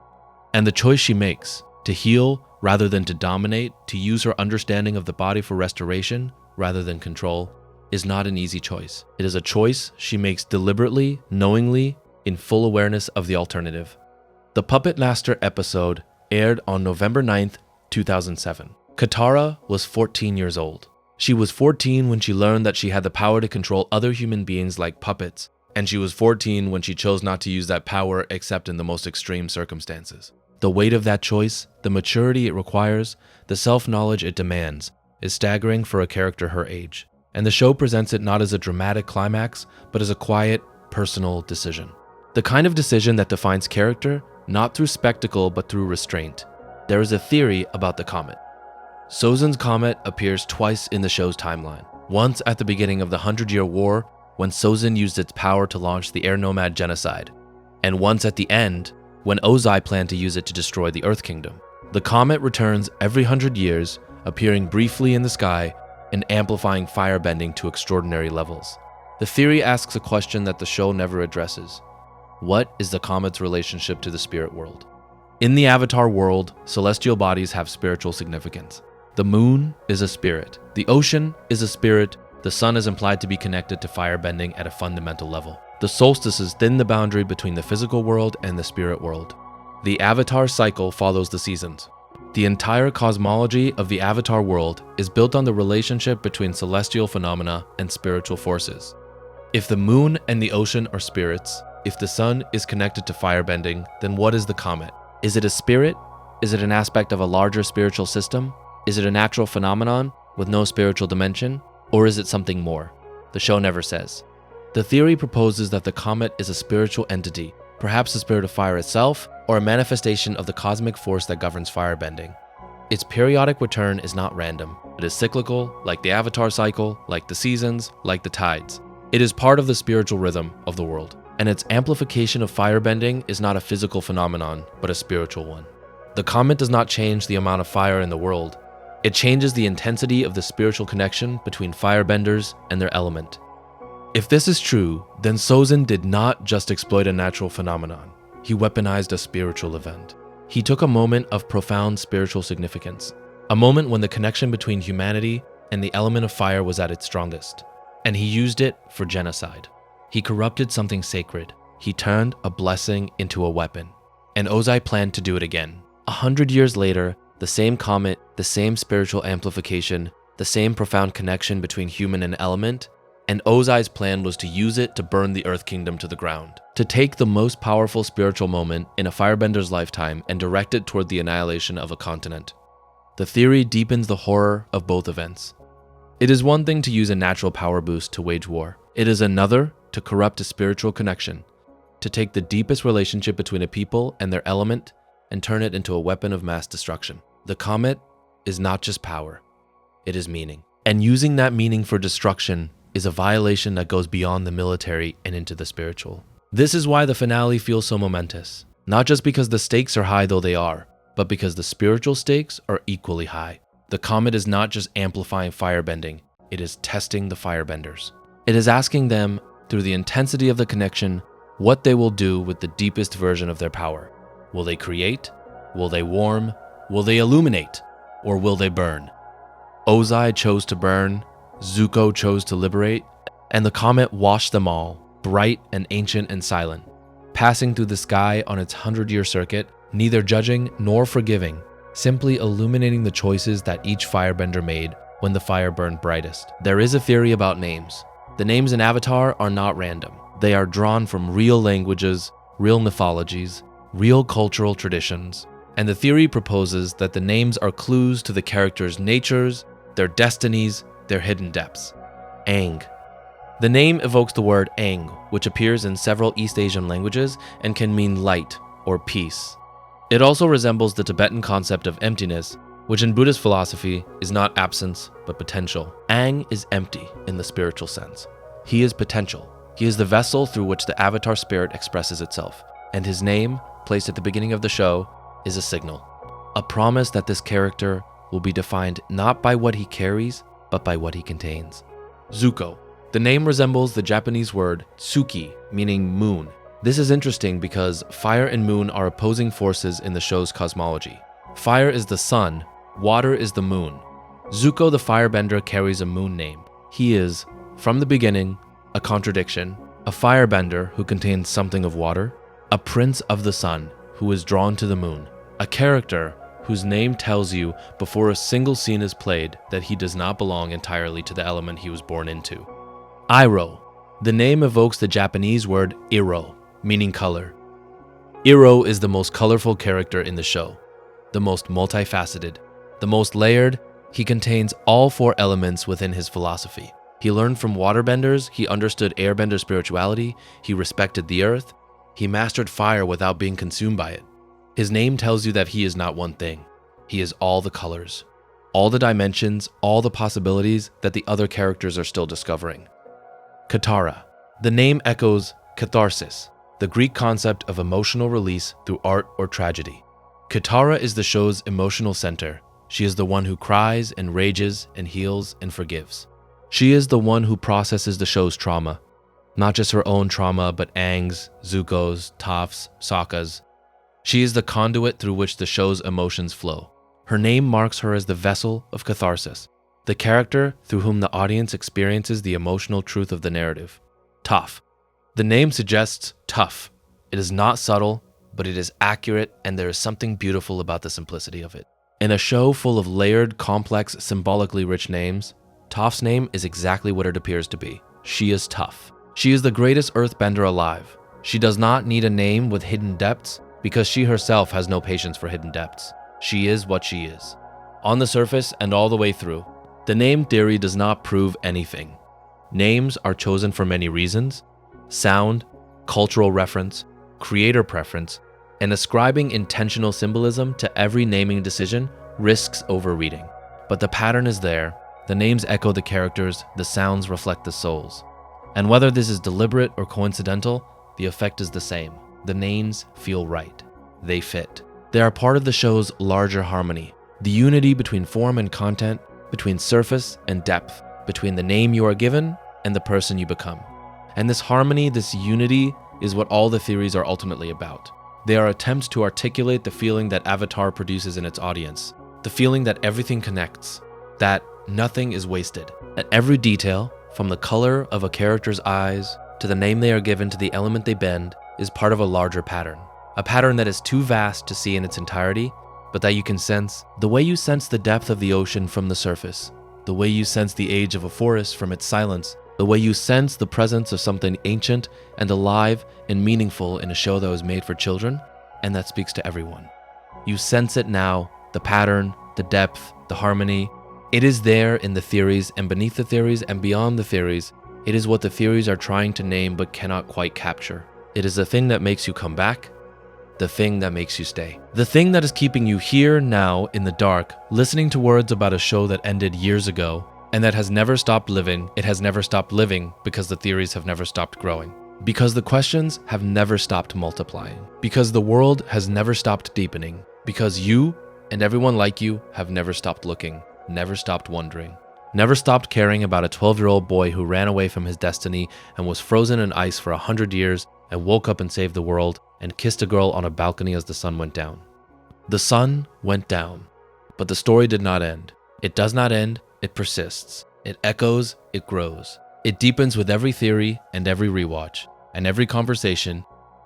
And the choice she makes, to heal rather than to dominate, to use her understanding of the body for restoration rather than control, is not an easy choice. It is a choice she makes deliberately, knowingly, in full awareness of the alternative. The Puppet Master episode aired on November 9th, 2007. Katara was 14 years old. She was 14 when she learned that she had the power to control other human beings like puppets, and she was 14 when she chose not to use that power except in the most extreme circumstances. The weight of that choice, the maturity it requires, the self-knowledge it demands, is staggering for a character her age, and the show presents it not as a dramatic climax, but as a quiet, personal decision. The kind of decision that defines character, not through spectacle but through restraint. There is a theory about the comet. Sozin's comet appears twice in the show's timeline. Once at the beginning of the 100-Year War, when Sozin used its power to launch the air nomad genocide, and once at the end, when Ozai planned to use it to destroy the Earth Kingdom. The comet returns every 100 years, appearing briefly in the sky and amplifying firebending to extraordinary levels. The theory asks a question that the show never addresses. What is the comet's relationship to the spirit world? In the Avatar world, celestial bodies have spiritual significance. The moon is a spirit. The ocean is a spirit. The sun is implied to be connected to firebending at a fundamental level. The solstices thin the boundary between the physical world and the spirit world. The Avatar cycle follows the seasons. The entire cosmology of the Avatar world is built on the relationship between celestial phenomena and spiritual forces. If the moon and the ocean are spirits, if the sun is connected to firebending, then what is the comet? Is it a spirit? Is it an aspect of a larger spiritual system? Is it a natural phenomenon with no spiritual dimension? Or is it something more? The show never says. The theory proposes that the comet is a spiritual entity, perhaps the spirit of fire itself, or a manifestation of the cosmic force that governs firebending. Its periodic return is not random. It is cyclical, like the Avatar cycle, like the seasons, like the tides. It is part of the spiritual rhythm of the world, and its amplification of firebending is not a physical phenomenon, but a spiritual one. The comet does not change the amount of fire in the world. It changes the intensity of the spiritual connection between firebenders and their element. If this is true, then Sozin did not just exploit a natural phenomenon. He weaponized a spiritual event. He took a moment of profound spiritual significance. a moment when the connection between humanity and the element of fire was at its strongest, and he used it for genocide. He corrupted something sacred. He turned a blessing into a weapon, and Ozai planned to do it again. 100 years later, the same comet, the same spiritual amplification, the same profound connection between human and element, and Ozai's plan was to use it to burn the Earth Kingdom to the ground, to take the most powerful spiritual moment in a firebender's lifetime and direct it toward the annihilation of a continent. The theory deepens the horror of both events. It is one thing to use a natural power boost to wage war. It is another to corrupt a spiritual connection, to take the deepest relationship between a people and their element and turn it into a weapon of mass destruction. The comet is not just power, it is meaning. And using that meaning for destruction is a violation that goes beyond the military and into the spiritual. This is why the finale feels so momentous, not just because the stakes are high though they are, but because the spiritual stakes are equally high. The comet is not just amplifying firebending, it is testing the firebenders. It is asking them, through the intensity of the connection, what they will do with the deepest version of their power. Will they create? Will they warm? Will they illuminate? Or will they burn? Ozai chose to burn, Zuko chose to liberate, and the comet washed them all, bright and ancient and silent, passing through the sky on its 100-year circuit, neither judging nor forgiving, simply illuminating the choices that each firebender made when the fire burned brightest. There is a theory about names. The names in Avatar are not random. They are drawn from real languages, real mythologies, real cultural traditions, and the theory proposes that the names are clues to the characters' natures, their destinies, their hidden depths. Aang. The name evokes the word Aang, which appears in several East Asian languages and can mean light or peace. It also resembles the Tibetan concept of emptiness, which in Buddhist philosophy is not absence, but potential. Aang is empty in the spiritual sense. He is potential. He is the vessel through which the Avatar spirit expresses itself, and his name, placed at the beginning of the show, is a signal, a promise that this character will be defined not by what he carries, but by what he contains. Zuko. The name resembles the Japanese word tsuki, meaning moon. This is interesting because fire and moon are opposing forces in the show's cosmology. Fire is the sun, water is the moon. Zuko the firebender carries a moon name. He is, from the beginning, a contradiction, a firebender who contains something of water, a prince of the sun who is drawn to the moon, a character whose name tells you before a single scene is played that he does not belong entirely to the element he was born into. Iroh. The name evokes the Japanese word Iroh, meaning color. Iroh is the most colorful character in the show, the most multifaceted, the most layered. He contains all four elements within his philosophy. He learned from waterbenders, he understood airbender spirituality, he respected the earth, he mastered fire without being consumed by it. His name tells you that he is not one thing. He is all the colors, all the dimensions, all the possibilities that the other characters are still discovering. Katara. The name echoes catharsis, the Greek concept of emotional release through art or tragedy. Katara is the show's emotional center. She is the one who cries and rages and heals and forgives. She is the one who processes the show's trauma, not just her own trauma, but Aang's, Zuko's, Toph's, Sokka's. She is the conduit through which the show's emotions flow. Her name marks her as the vessel of catharsis, the character through whom the audience experiences the emotional truth of the narrative. Toph. The name suggests tough. It is not subtle, but it is accurate, and there is something beautiful about the simplicity of it. In a show full of layered, complex, symbolically rich names, Toph's name is exactly what it appears to be. She is tough. She is the greatest earthbender alive. She does not need a name with hidden depths because she herself has no patience for hidden depths. She is what she is. On the surface and all the way through, the name theory does not prove anything. Names are chosen for many reasons: sound, cultural reference, creator preference, and ascribing intentional symbolism to every naming decision risks overreading. But the pattern is there. The names echo the characters, the sounds reflect the souls. And whether this is deliberate or coincidental, the effect is the same. The names feel right. They fit. They are part of the show's larger harmony, the unity between form and content, between surface and depth, between the name you are given and the person you become. And this harmony, this unity, is what all the theories are ultimately about. They are attempts to articulate the feeling that Avatar produces in its audience, The feeling that everything connects, that nothing is wasted, that every detail, from the color of a character's eyes to the name they are given to the element they bend, is part of a larger pattern. A pattern that is too vast to see in its entirety, but that you can sense the way you sense the depth of the ocean from the surface, the way you sense the age of a forest from its silence, the way you sense the presence of something ancient and alive and meaningful in a show that was made for children and that speaks to everyone. You sense it now, the pattern, the depth, the harmony. It is there in the theories and beneath the theories and beyond the theories. It is what the theories are trying to name but cannot quite capture. It is the thing that makes you come back, the thing that makes you stay. The thing that is keeping you here now in the dark, listening to words about a show that ended years ago and that has never stopped living. It has never stopped living because the theories have never stopped growing. Because the questions have never stopped multiplying. Because the world has never stopped deepening. Because you and everyone like you have never stopped looking, never stopped wondering, never stopped caring about a 12-year-old boy who ran away from his destiny and was frozen in ice for 100 years and woke up and saved the world and kissed a girl on a balcony as the sun went down. The sun went down, but the story did not end. It does not end, it persists. It echoes, it grows. It deepens with every theory and every rewatch and every conversation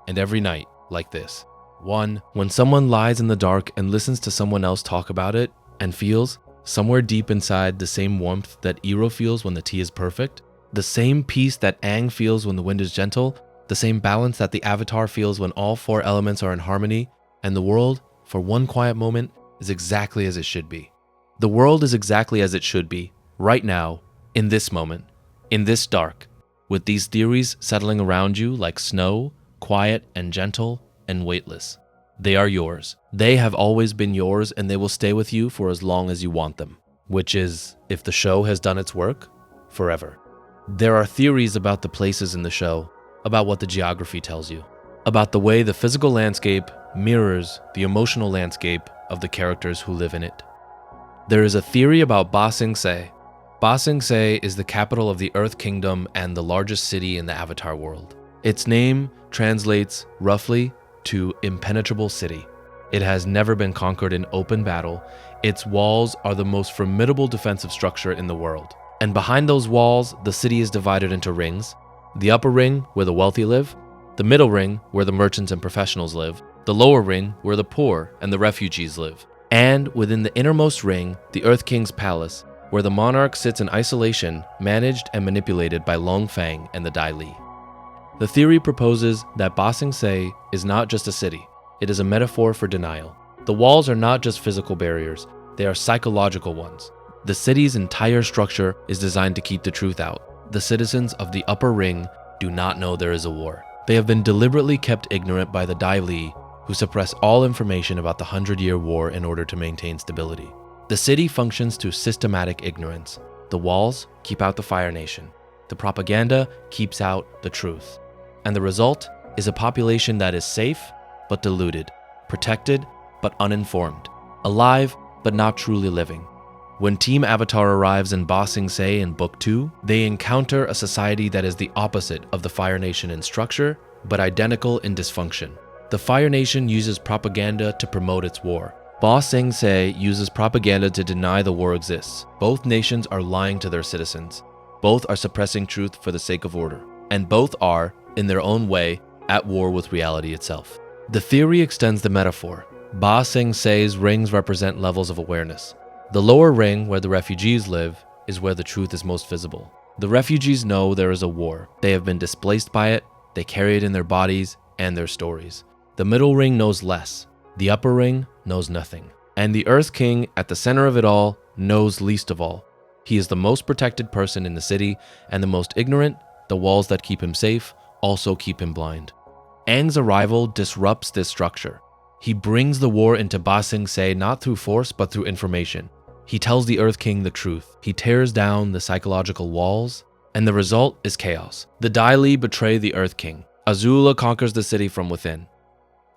and every night like this. One, when someone lies in the dark and listens to someone else talk about it and feels, somewhere deep inside, the same warmth that Iroh feels when the tea is perfect, the same peace that Aang feels when the wind is gentle, the same balance that the Avatar feels when all four elements are in harmony, and the world, for one quiet moment, is exactly as it should be. The world is exactly as it should be, right now, in this moment, in this dark, with these theories settling around you like snow, quiet and gentle and weightless. They are yours. They have always been yours, and they will stay with you for as long as you want them, which is, if the show has done its work, forever. There are theories about the places in the show, about what the geography tells you, about the way the physical landscape mirrors the emotional landscape of the characters who live in it. There is a theory about Ba Sing Se. Ba Sing Se is the capital of the Earth Kingdom and the largest city in the Avatar world. Its name translates roughly to impenetrable city. It has never been conquered in open battle. Its walls are the most formidable defensive structure in the world. And behind those walls, the city is divided into rings. The upper ring, where the wealthy live. The middle ring, where the merchants and professionals live. The lower ring, where the poor and the refugees live. And within the innermost ring, the Earth King's palace, where the monarch sits in isolation, managed and manipulated by Long Fang and the Dai Li. The theory proposes that Ba Sing Se is not just a city, it is a metaphor for denial. The walls are not just physical barriers, they are psychological ones. The city's entire structure is designed to keep the truth out. The citizens of the upper ring do not know there is a war. They have been deliberately kept ignorant by the Dai Li, who suppress all information about the 100-year war in order to maintain stability. The city functions through systematic ignorance. The walls keep out the Fire Nation. The propaganda keeps out the truth. And the result is a population that is safe but deluded, protected but uninformed, alive but not truly living. When Team Avatar arrives in Ba Sing Se in Book 2, they encounter a society that is the opposite of the Fire Nation in structure, but identical in dysfunction. The Fire Nation uses propaganda to promote its war. Ba Sing Se uses propaganda to deny the war exists. Both nations are lying to their citizens. Both are suppressing truth for the sake of order. And both are, in their own way, at war with reality itself. The theory extends the metaphor. Ba Sing Se's rings represent levels of awareness. The lower ring, where the refugees live, is where the truth is most visible. The refugees know there is a war. They have been displaced by it. They carry it in their bodies and their stories. The middle ring knows less. The upper ring knows nothing. And the Earth King, at the center of it all, knows least of all. He is the most protected person in the city, and the most ignorant. The walls that keep him safe also keep him blind. Aang's arrival disrupts this structure. He brings the war into Ba Sing Se not through force but through information. He tells the Earth King the truth. He tears down the psychological walls, and the result is chaos. The Dai Li betray the Earth King. Azula conquers the city from within.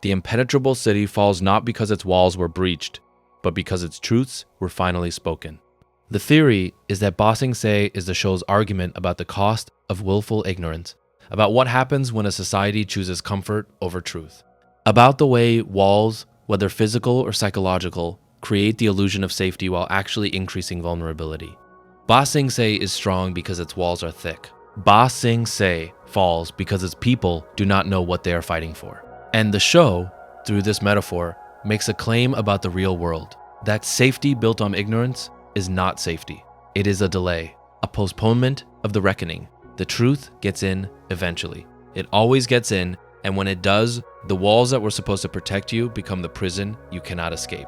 The impenetrable city falls not because its walls were breached, but because its truths were finally spoken. The theory is that Ba Sing Se is the show's argument about the cost of willful ignorance, about what happens when a society chooses comfort over truth, about the way walls, whether physical or psychological, create the illusion of safety while actually increasing vulnerability. Ba Sing Se is strong because its walls are thick. Ba Sing Se falls because its people do not know what they are fighting for. And the show, through this metaphor, makes a claim about the real world, that safety built on ignorance is not safety. It is a delay, a postponement of the reckoning. The truth gets in eventually. It always gets in, and when it does, the walls that were supposed to protect you become the prison you cannot escape.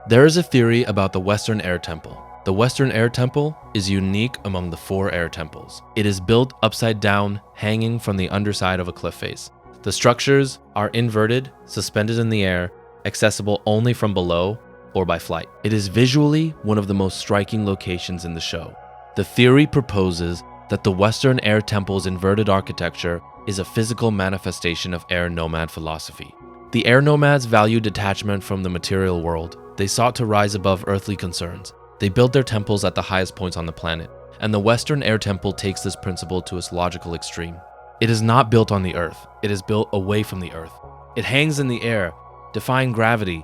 There is a theory about the Western Air Temple. The Western Air Temple is unique among the 4 air temples. It is built upside down, hanging from the underside of a cliff face. The structures are inverted, suspended in the air, accessible only from below or by flight. It is visually one of the most striking locations in the show. The theory proposes that the Western Air Temple's inverted architecture is a physical manifestation of air nomad philosophy. The air nomads valued detachment from the material world. They sought to rise above earthly concerns. They built their temples at the highest points on the planet, and the Western Air Temple takes this principle to its logical extreme. It is not built on the earth. It is built away from the earth. It hangs in the air, defying gravity,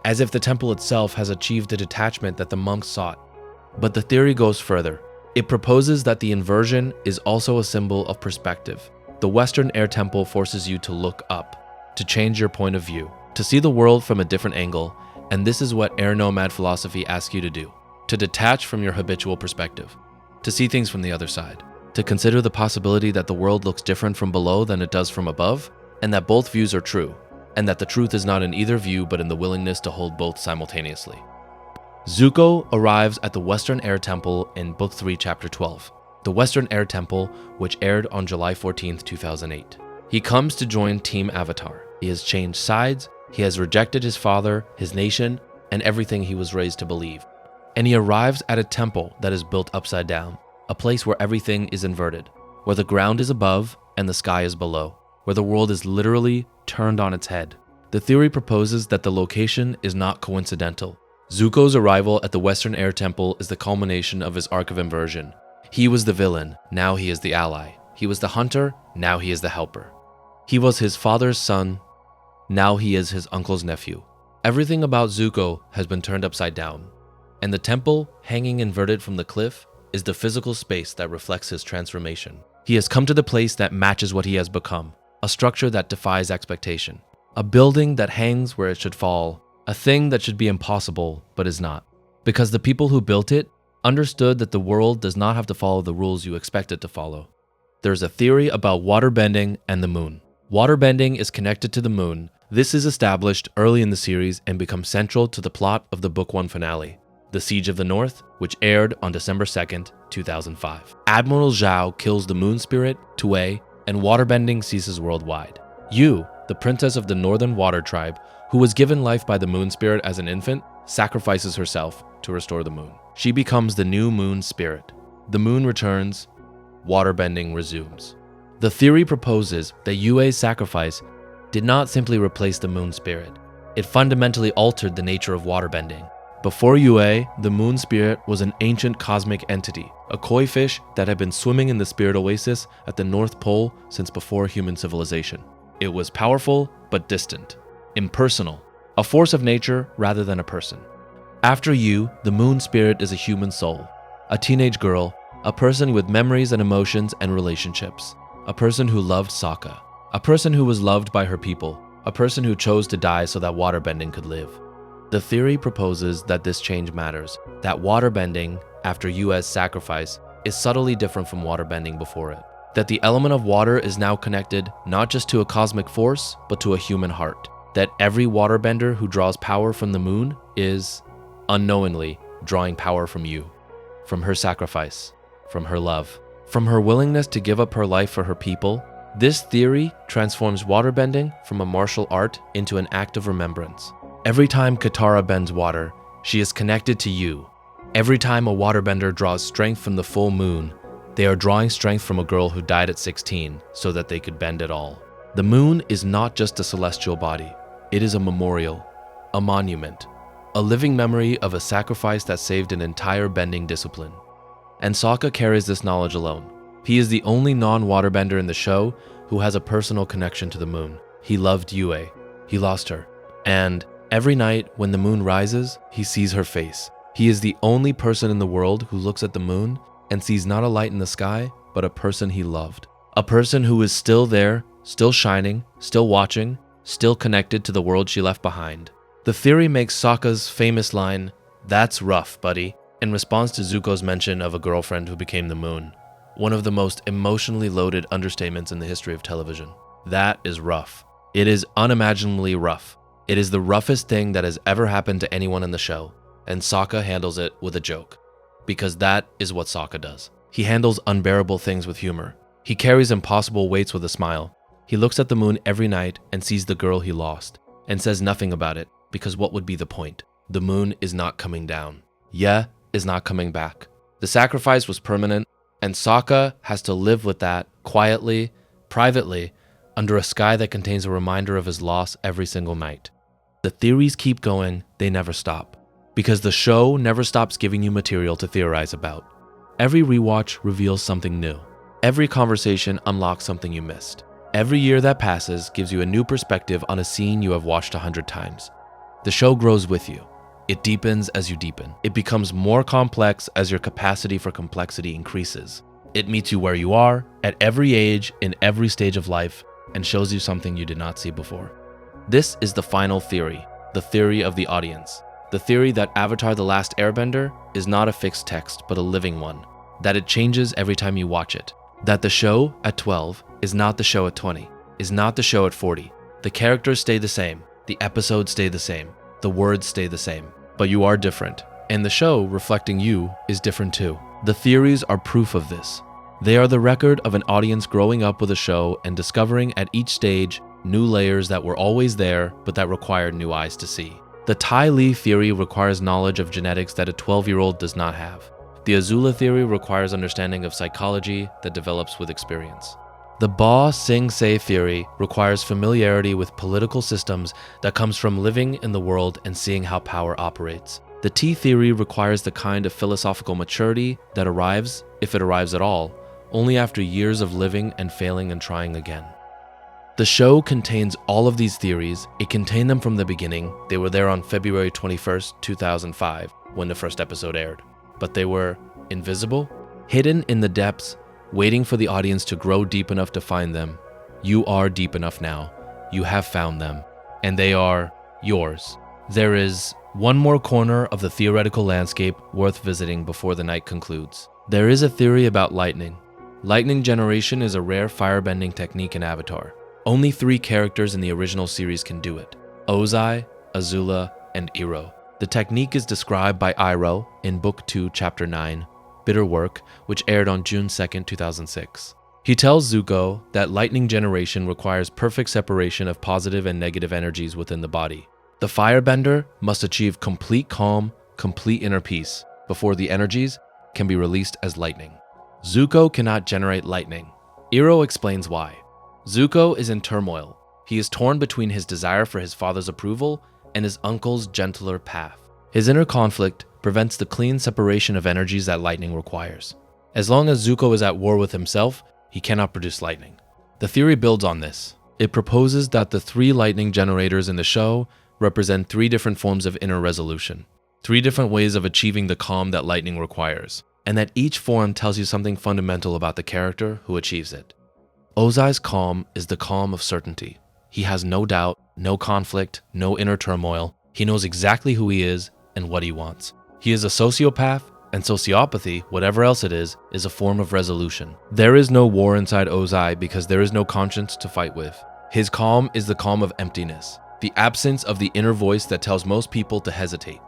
as if the temple itself has achieved the detachment that the monks sought. But the theory goes further. It proposes that the inversion is also a symbol of perspective. The Western Air Temple forces you to look up, to change your point of view, to see the world from a different angle, and this is what air nomad philosophy asks you to do. To detach from your habitual perspective, to see things from the other side, to consider the possibility that the world looks different from below than it does from above, and that both views are true, and that the truth is not in either view but in the willingness to hold both simultaneously. Zuko arrives at the Western Air Temple in Book 3, Chapter 12, the Western Air Temple, which aired on July 14, 2008. He comes to join Team Avatar. He has changed sides, he has rejected his father, his nation, and everything he was raised to believe. And he arrives at a temple that is built upside down, a place where everything is inverted, where the ground is above and the sky is below, where the world is literally turned on its head. The theory proposes that the location is not coincidental. Zuko's arrival at the Western Air Temple is the culmination of his arc of inversion. He was the villain, now he is the ally. He was the hunter, now he is the helper. He was his father's son, now he is his uncle's nephew. Everything about Zuko has been turned upside down, and the temple, hanging inverted from the cliff, is the physical space that reflects his transformation. He has come to the place that matches what he has become, a structure that defies expectation, a building that hangs where it should fall, a thing that should be impossible but is not, because the people who built it understood that the world does not have to follow the rules you expect it to follow. There's a theory about waterbending and the moon. Waterbending is connected to the moon. This is established early in the series and becomes central to the plot of the Book 1 finale, The Siege of the North, which aired on December 2nd, 2005. Admiral Zhao kills the moon spirit, Tuei, and waterbending ceases worldwide. Yu, the princess of the Northern Water Tribe, who was given life by the moon spirit as an infant, sacrifices herself to restore the moon. She becomes the new moon spirit. The moon returns, waterbending resumes. The theory proposes that Yue's sacrifice did not simply replace the moon spirit. It fundamentally altered the nature of waterbending. Before Yue, the moon spirit was an ancient cosmic entity, a koi fish that had been swimming in the spirit oasis at the North Pole since before human civilization. It was powerful but distant, impersonal, a force of nature rather than a person. After Yu, the moon spirit is a human soul, a teenage girl, a person with memories and emotions and relationships, a person who loved Sokka, a person who was loved by her people, a person who chose to die so that waterbending could live. The theory proposes that this change matters, that waterbending, after Yue's sacrifice, is subtly different from waterbending before it, that the element of water is now connected not just to a cosmic force, but to a human heart, that every waterbender who draws power from the moon is, unknowingly, drawing power from Yu, from her sacrifice, from her love, from her willingness to give up her life for her people. This theory transforms waterbending from a martial art into an act of remembrance. Every time Katara bends water, she is connected to Yu. Every time a waterbender draws strength from the full moon, they are drawing strength from a girl who died at 16 so that they could bend it all. The moon is not just a celestial body. It is a memorial, a monument, a living memory of a sacrifice that saved an entire bending discipline. And Sokka carries this knowledge alone. He is the only non-waterbender in the show who has a personal connection to the moon. He loved Yue. He lost her. And Every night when the moon rises, he sees her face. He is the only person in the world who looks at the moon and sees not a light in the sky, but a person he loved. A person who is still there, still shining, still watching, still connected to the world she left behind. The theory makes Sokka's famous line, "That's rough, buddy," in response to Zuko's mention of a girlfriend who became the moon. One of the most emotionally loaded understatements in the history of television. That is rough. It is unimaginably rough. It is the roughest thing that has ever happened to anyone in the show, and Sokka handles it with a joke. Because that is what Sokka does. He handles unbearable things with humor. He carries impossible weights with a smile. He looks at the moon every night and sees the girl he lost, and says nothing about it, because what would be the point? The moon is not coming down. Ye is not coming back. The sacrifice was permanent, and Sokka has to live with that quietly, privately, under a sky that contains a reminder of his loss every single night. The theories keep going, they never stop. Because the show never stops giving you material to theorize about. Every rewatch reveals something new. Every conversation unlocks something you missed. Every year that passes gives you a new perspective on a scene you have watched 100 times. The show grows with you. It deepens as you deepen. It becomes more complex as your capacity for complexity increases. It meets you where you are, at every age, in every stage of life, and shows you something you did not see before. This is the final theory, the theory of the audience. The theory that Avatar: The Last Airbender is not a fixed text, but a living one. That it changes every time you watch it. That the show at 12 is not the show at 20, is not the show at 40. The characters stay the same, the episodes stay the same, the words stay the same. But you are different, and the show, reflecting you, is different too. The theories are proof of this. They are the record of an audience growing up with a show and discovering at each stage new layers that were always there, but that required new eyes to see. The Tai Li theory requires knowledge of genetics that a 12-year-old does not have. The Azula theory requires understanding of psychology that develops with experience. The Ba Sing Se theory requires familiarity with political systems that comes from living in the world and seeing how power operates. The T theory requires the kind of philosophical maturity that arrives, if it arrives at all, only after years of living and failing and trying again. The show contains all of these theories. It contained them from the beginning. They were there on February 21st, 2005, when the first episode aired. But they were invisible, hidden in the depths, waiting for the audience to grow deep enough to find them. You are deep enough now. You have found them, and they are yours. There is one more corner of the theoretical landscape worth visiting before the night concludes. There is a theory about lightning. Lightning generation is a rare firebending technique in Avatar. Only 3 characters in the original series can do it: Ozai, Azula, and Iroh. The technique is described by Iroh in Book 2, Chapter 9, Bitter Work, which aired on June 2nd, 2006. He tells Zuko that lightning generation requires perfect separation of positive and negative energies within the body. The firebender must achieve complete calm, complete inner peace, before the energies can be released as lightning. Zuko cannot generate lightning. Iroh explains why. Zuko is in turmoil. He is torn between his desire for his father's approval and his uncle's gentler path. His inner conflict prevents the clean separation of energies that lightning requires. As long as Zuko is at war with himself, he cannot produce lightning. The theory builds on this. It proposes that the 3 lightning generators in the show represent 3 different forms of inner resolution, 3 different ways of achieving the calm that lightning requires, and that each form tells you something fundamental about the character who achieves it. Ozai's calm is the calm of certainty. He has no doubt, no conflict, no inner turmoil. He knows exactly who he is and what he wants. He is a sociopath, and sociopathy, whatever else it is a form of resolution. There is no war inside Ozai because there is no conscience to fight with. His calm is the calm of emptiness, the absence of the inner voice that tells most people to hesitate.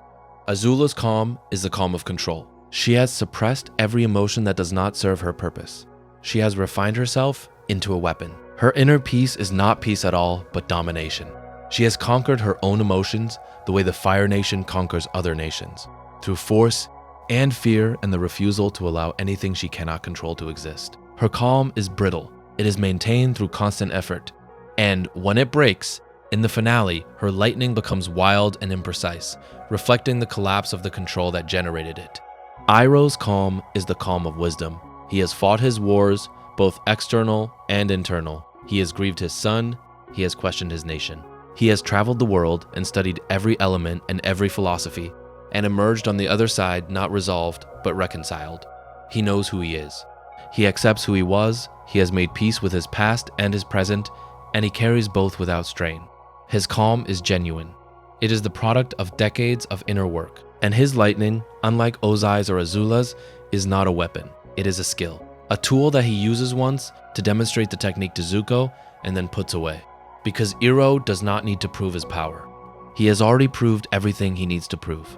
Azula's calm is the calm of control. She has suppressed every emotion that does not serve her purpose. She has refined herself into a weapon. Her inner peace is not peace at all, but domination. She has conquered her own emotions the way the Fire Nation conquers other nations, through force and fear and the refusal to allow anything she cannot control to exist. Her calm is brittle. It is maintained through constant effort. And when it breaks, in the finale, her lightning becomes wild and imprecise, reflecting the collapse of the control that generated it. Iroh's calm is the calm of wisdom. He has fought his wars, both external and internal. He has grieved his son. He has questioned his nation. He has traveled the world and studied every element and every philosophy, and emerged on the other side not resolved, but reconciled. He knows who he is. He accepts who he was, he has made peace with his past and his present, and he carries both without strain. His calm is genuine. It is the product of decades of inner work, and his lightning, unlike Ozai's or Azula's, is not a weapon. It is a skill, a tool that he uses once to demonstrate the technique to Zuko and then puts away. Because Iroh does not need to prove his power. He has already proved everything he needs to prove.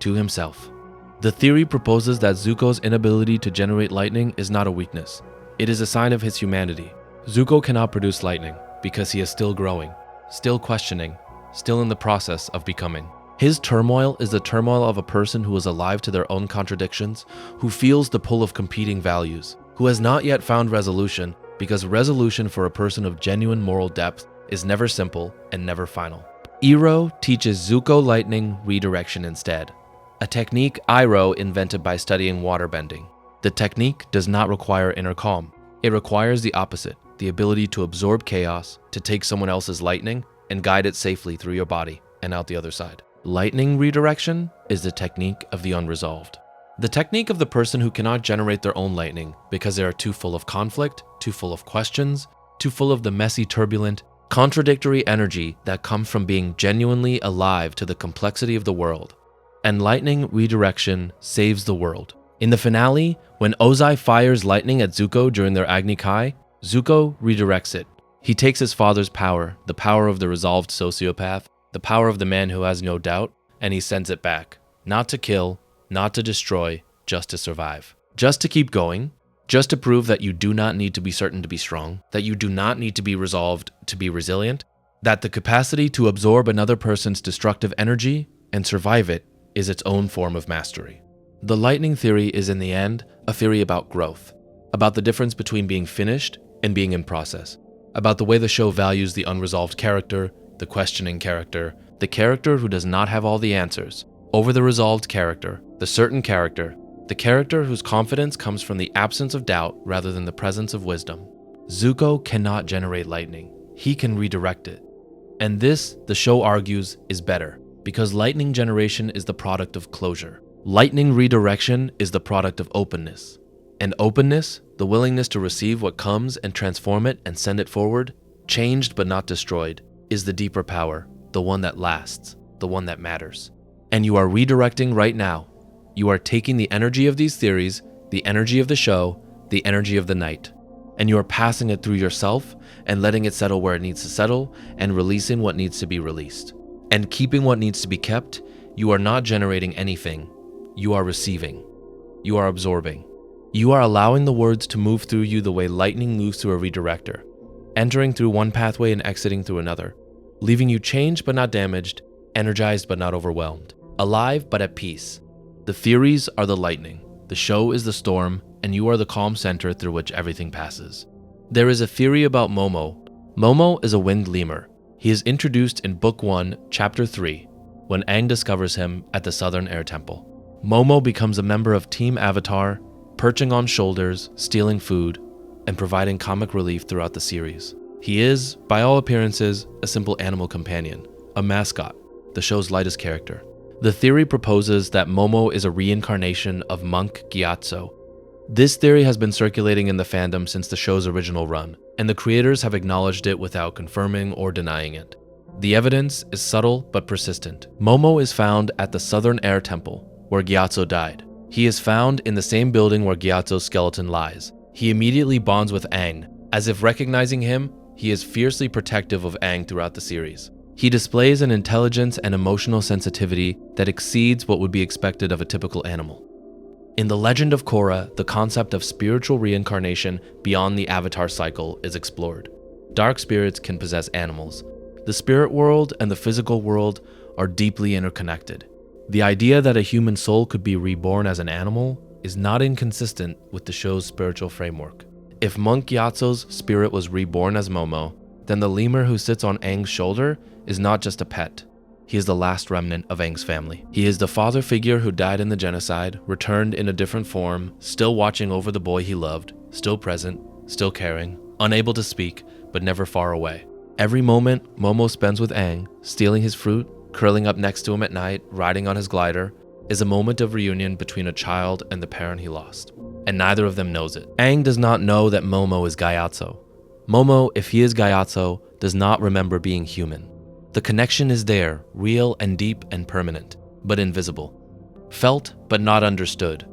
To himself. The theory proposes that Zuko's inability to generate lightning is not a weakness. It is a sign of his humanity. Zuko cannot produce lightning because he is still growing, still questioning, still in the process of becoming. His turmoil is the turmoil of a person who is alive to their own contradictions, who feels the pull of competing values, who has not yet found resolution, because resolution for a person of genuine moral depth is never simple and never final. Iroh teaches Zuko lightning redirection instead, a technique Iroh invented by studying waterbending. The technique does not require inner calm. It requires the opposite, the ability to absorb chaos, to take someone else's lightning and guide it safely through your body and out the other side. Lightning redirection is the technique of the unresolved. The technique of the person who cannot generate their own lightning because they are too full of conflict, too full of questions, too full of the messy, turbulent, contradictory energy that comes from being genuinely alive to the complexity of the world. And lightning redirection saves the world. In the finale, when Ozai fires lightning at Zuko during their Agni Kai, Zuko redirects it. He takes his father's power, the power of the resolved sociopath, the power of the man who has no doubt, and he sends it back. Not to kill, not to destroy, just to survive. Just to keep going, just to prove that you do not need to be certain to be strong, that you do not need to be resolved to be resilient, that the capacity to absorb another person's destructive energy and survive it is its own form of mastery. The lightning theory is in the end a theory about growth, about the difference between being finished and being in process, about the way the show values the unresolved character, the questioning character, the character who does not have all the answers, over the resolved character, the certain character, the character whose confidence comes from the absence of doubt rather than the presence of wisdom. Zuko cannot generate lightning. He can redirect it. And this, the show argues, is better, because lightning generation is the product of closure. Lightning redirection is the product of openness. And openness, the willingness to receive what comes and transform it and send it forward, changed but not destroyed, is the deeper power, the one that lasts, the one that matters. And you are redirecting right now. You are taking the energy of these theories, the energy of the show, the energy of the night, and you are passing it through yourself and letting it settle where it needs to settle and releasing what needs to be released. And keeping what needs to be kept, you are not generating anything. You are receiving. You are absorbing. You are allowing the words to move through you the way lightning moves through a redirector, entering through one pathway and exiting through another, leaving you changed but not damaged, energized but not overwhelmed, alive but at peace. The theories are the lightning, the show is the storm, and you are the calm center through which everything passes. There is a theory about Momo. Momo is a winged lemur. He is introduced in Book 1, Chapter 3, when Aang discovers him at the Southern Air Temple. Momo becomes a member of Team Avatar, perching on shoulders, stealing food, and providing comic relief throughout the series. He is, by all appearances, a simple animal companion, a mascot, the show's lightest character. The theory proposes that Momo is a reincarnation of monk Gyatso. This theory has been circulating in the fandom since the show's original run, and the creators have acknowledged it without confirming or denying it. The evidence is subtle but persistent. Momo is found at the Southern Air Temple, where Gyatso died. He is found in the same building where Gyatso's skeleton lies. He immediately bonds with Aang. As if recognizing him, he is fiercely protective of Aang throughout the series. He displays an intelligence and emotional sensitivity that exceeds what would be expected of a typical animal. In The Legend of Korra, the concept of spiritual reincarnation beyond the avatar cycle is explored. Dark spirits can possess animals. The spirit world and the physical world are deeply interconnected. The idea that a human soul could be reborn as an animal is not inconsistent with the show's spiritual framework. If Monk Gyatso's spirit was reborn as Momo, then the lemur who sits on Aang's shoulder is not just a pet. He is the last remnant of Aang's family. He is the father figure who died in the genocide, returned in a different form, still watching over the boy he loved, still present, still caring, unable to speak, but never far away. Every moment Momo spends with Aang, stealing his fruit, curling up next to him at night, riding on his glider, is a moment of reunion between a child and the parent he lost. And neither of them knows it. Aang does not know that Momo is Gyatso. Momo, if he is Gyatso, does not remember being human. The connection is there, real and deep and permanent, but invisible. Felt, but not understood.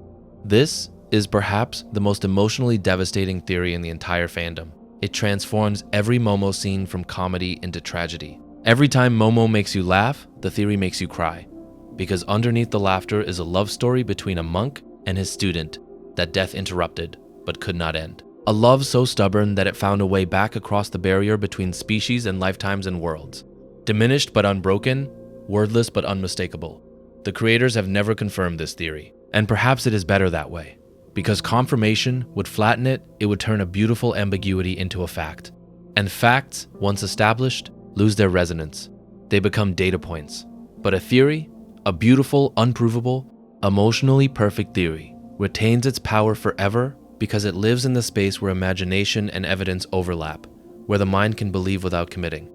This is perhaps the most emotionally devastating theory in the entire fandom. It transforms every Momo scene from comedy into tragedy. Every time Momo makes you laugh, the theory makes you cry. Because underneath the laughter is a love story between a monk and his student that death interrupted, but could not end. A love so stubborn that it found a way back across the barrier between species and lifetimes and worlds. Diminished but unbroken, wordless but unmistakable. The creators have never confirmed this theory, and perhaps it is better that way. Because confirmation would flatten it, it would turn a beautiful ambiguity into a fact. And facts, once established, lose their resonance. They become data points. But a theory, a beautiful, unprovable, emotionally perfect theory, retains its power forever because it lives in the space where imagination and evidence overlap, where the mind can believe without committing.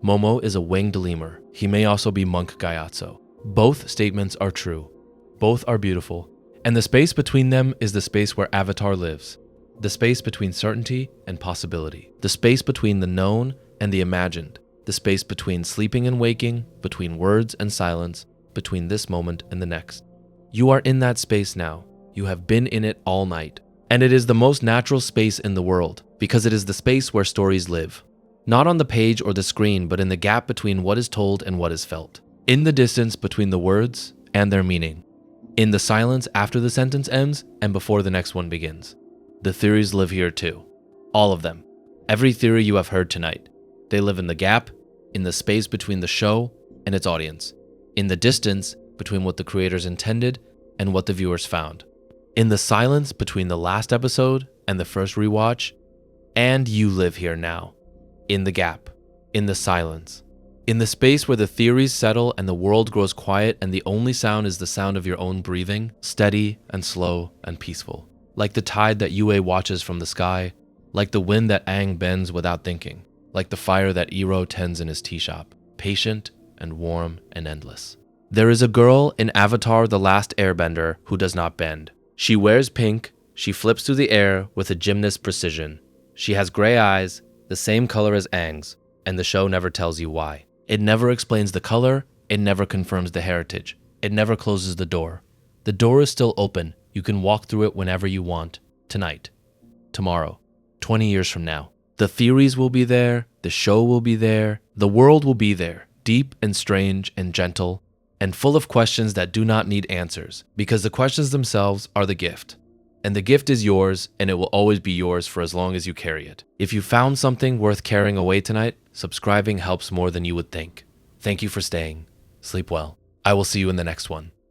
Momo is a winged lemur. He may also be monk Gyatso. Both statements are true. Both are beautiful. And the space between them is the space where Avatar lives. The space between certainty and possibility. The space between the known and the imagined. The space between sleeping and waking, between words and silence, between this moment and the next. You are in that space now. You have been in it all night. And it is the most natural space in the world, because it is the space where stories live. Not on the page or the screen, but in the gap between what is told and what is felt. In the distance between the words and their meaning. In the silence after the sentence ends and before the next one begins. The theories live here too. All of them. Every theory you have heard tonight. They live in the gap, in the space between the show and its audience. In the distance between what the creators intended and what the viewers found. In the silence between the last episode and the first rewatch. And you live here now. In the gap. In the silence. In the space where the theories settle and the world grows quiet and the only sound is the sound of your own breathing, steady and slow and peaceful. Like the tide that WWII watches from the sky, like the wind that Aang bends without thinking, like the fire that Iroh tends in his tea shop, patient and warm and endless. There is a girl in Avatar The Last Airbender who does not bend. She wears pink, she flips through the air with a gymnast's precision. She has gray eyes, the same color as Aang's, and the show never tells you why. It never explains the color, it never confirms the heritage, it never closes the door. The door is still open, you can walk through it whenever you want, tonight, tomorrow, 20 years from now. The theories will be there, the show will be there, the world will be there, deep and strange and gentle, and full of questions that do not need answers, because the questions themselves are the gift. And the gift is yours, and it will always be yours for as long as you carry it. If you found something worth carrying away tonight, subscribing helps more than you would think. Thank you for staying. Sleep well. I will see you in the next one.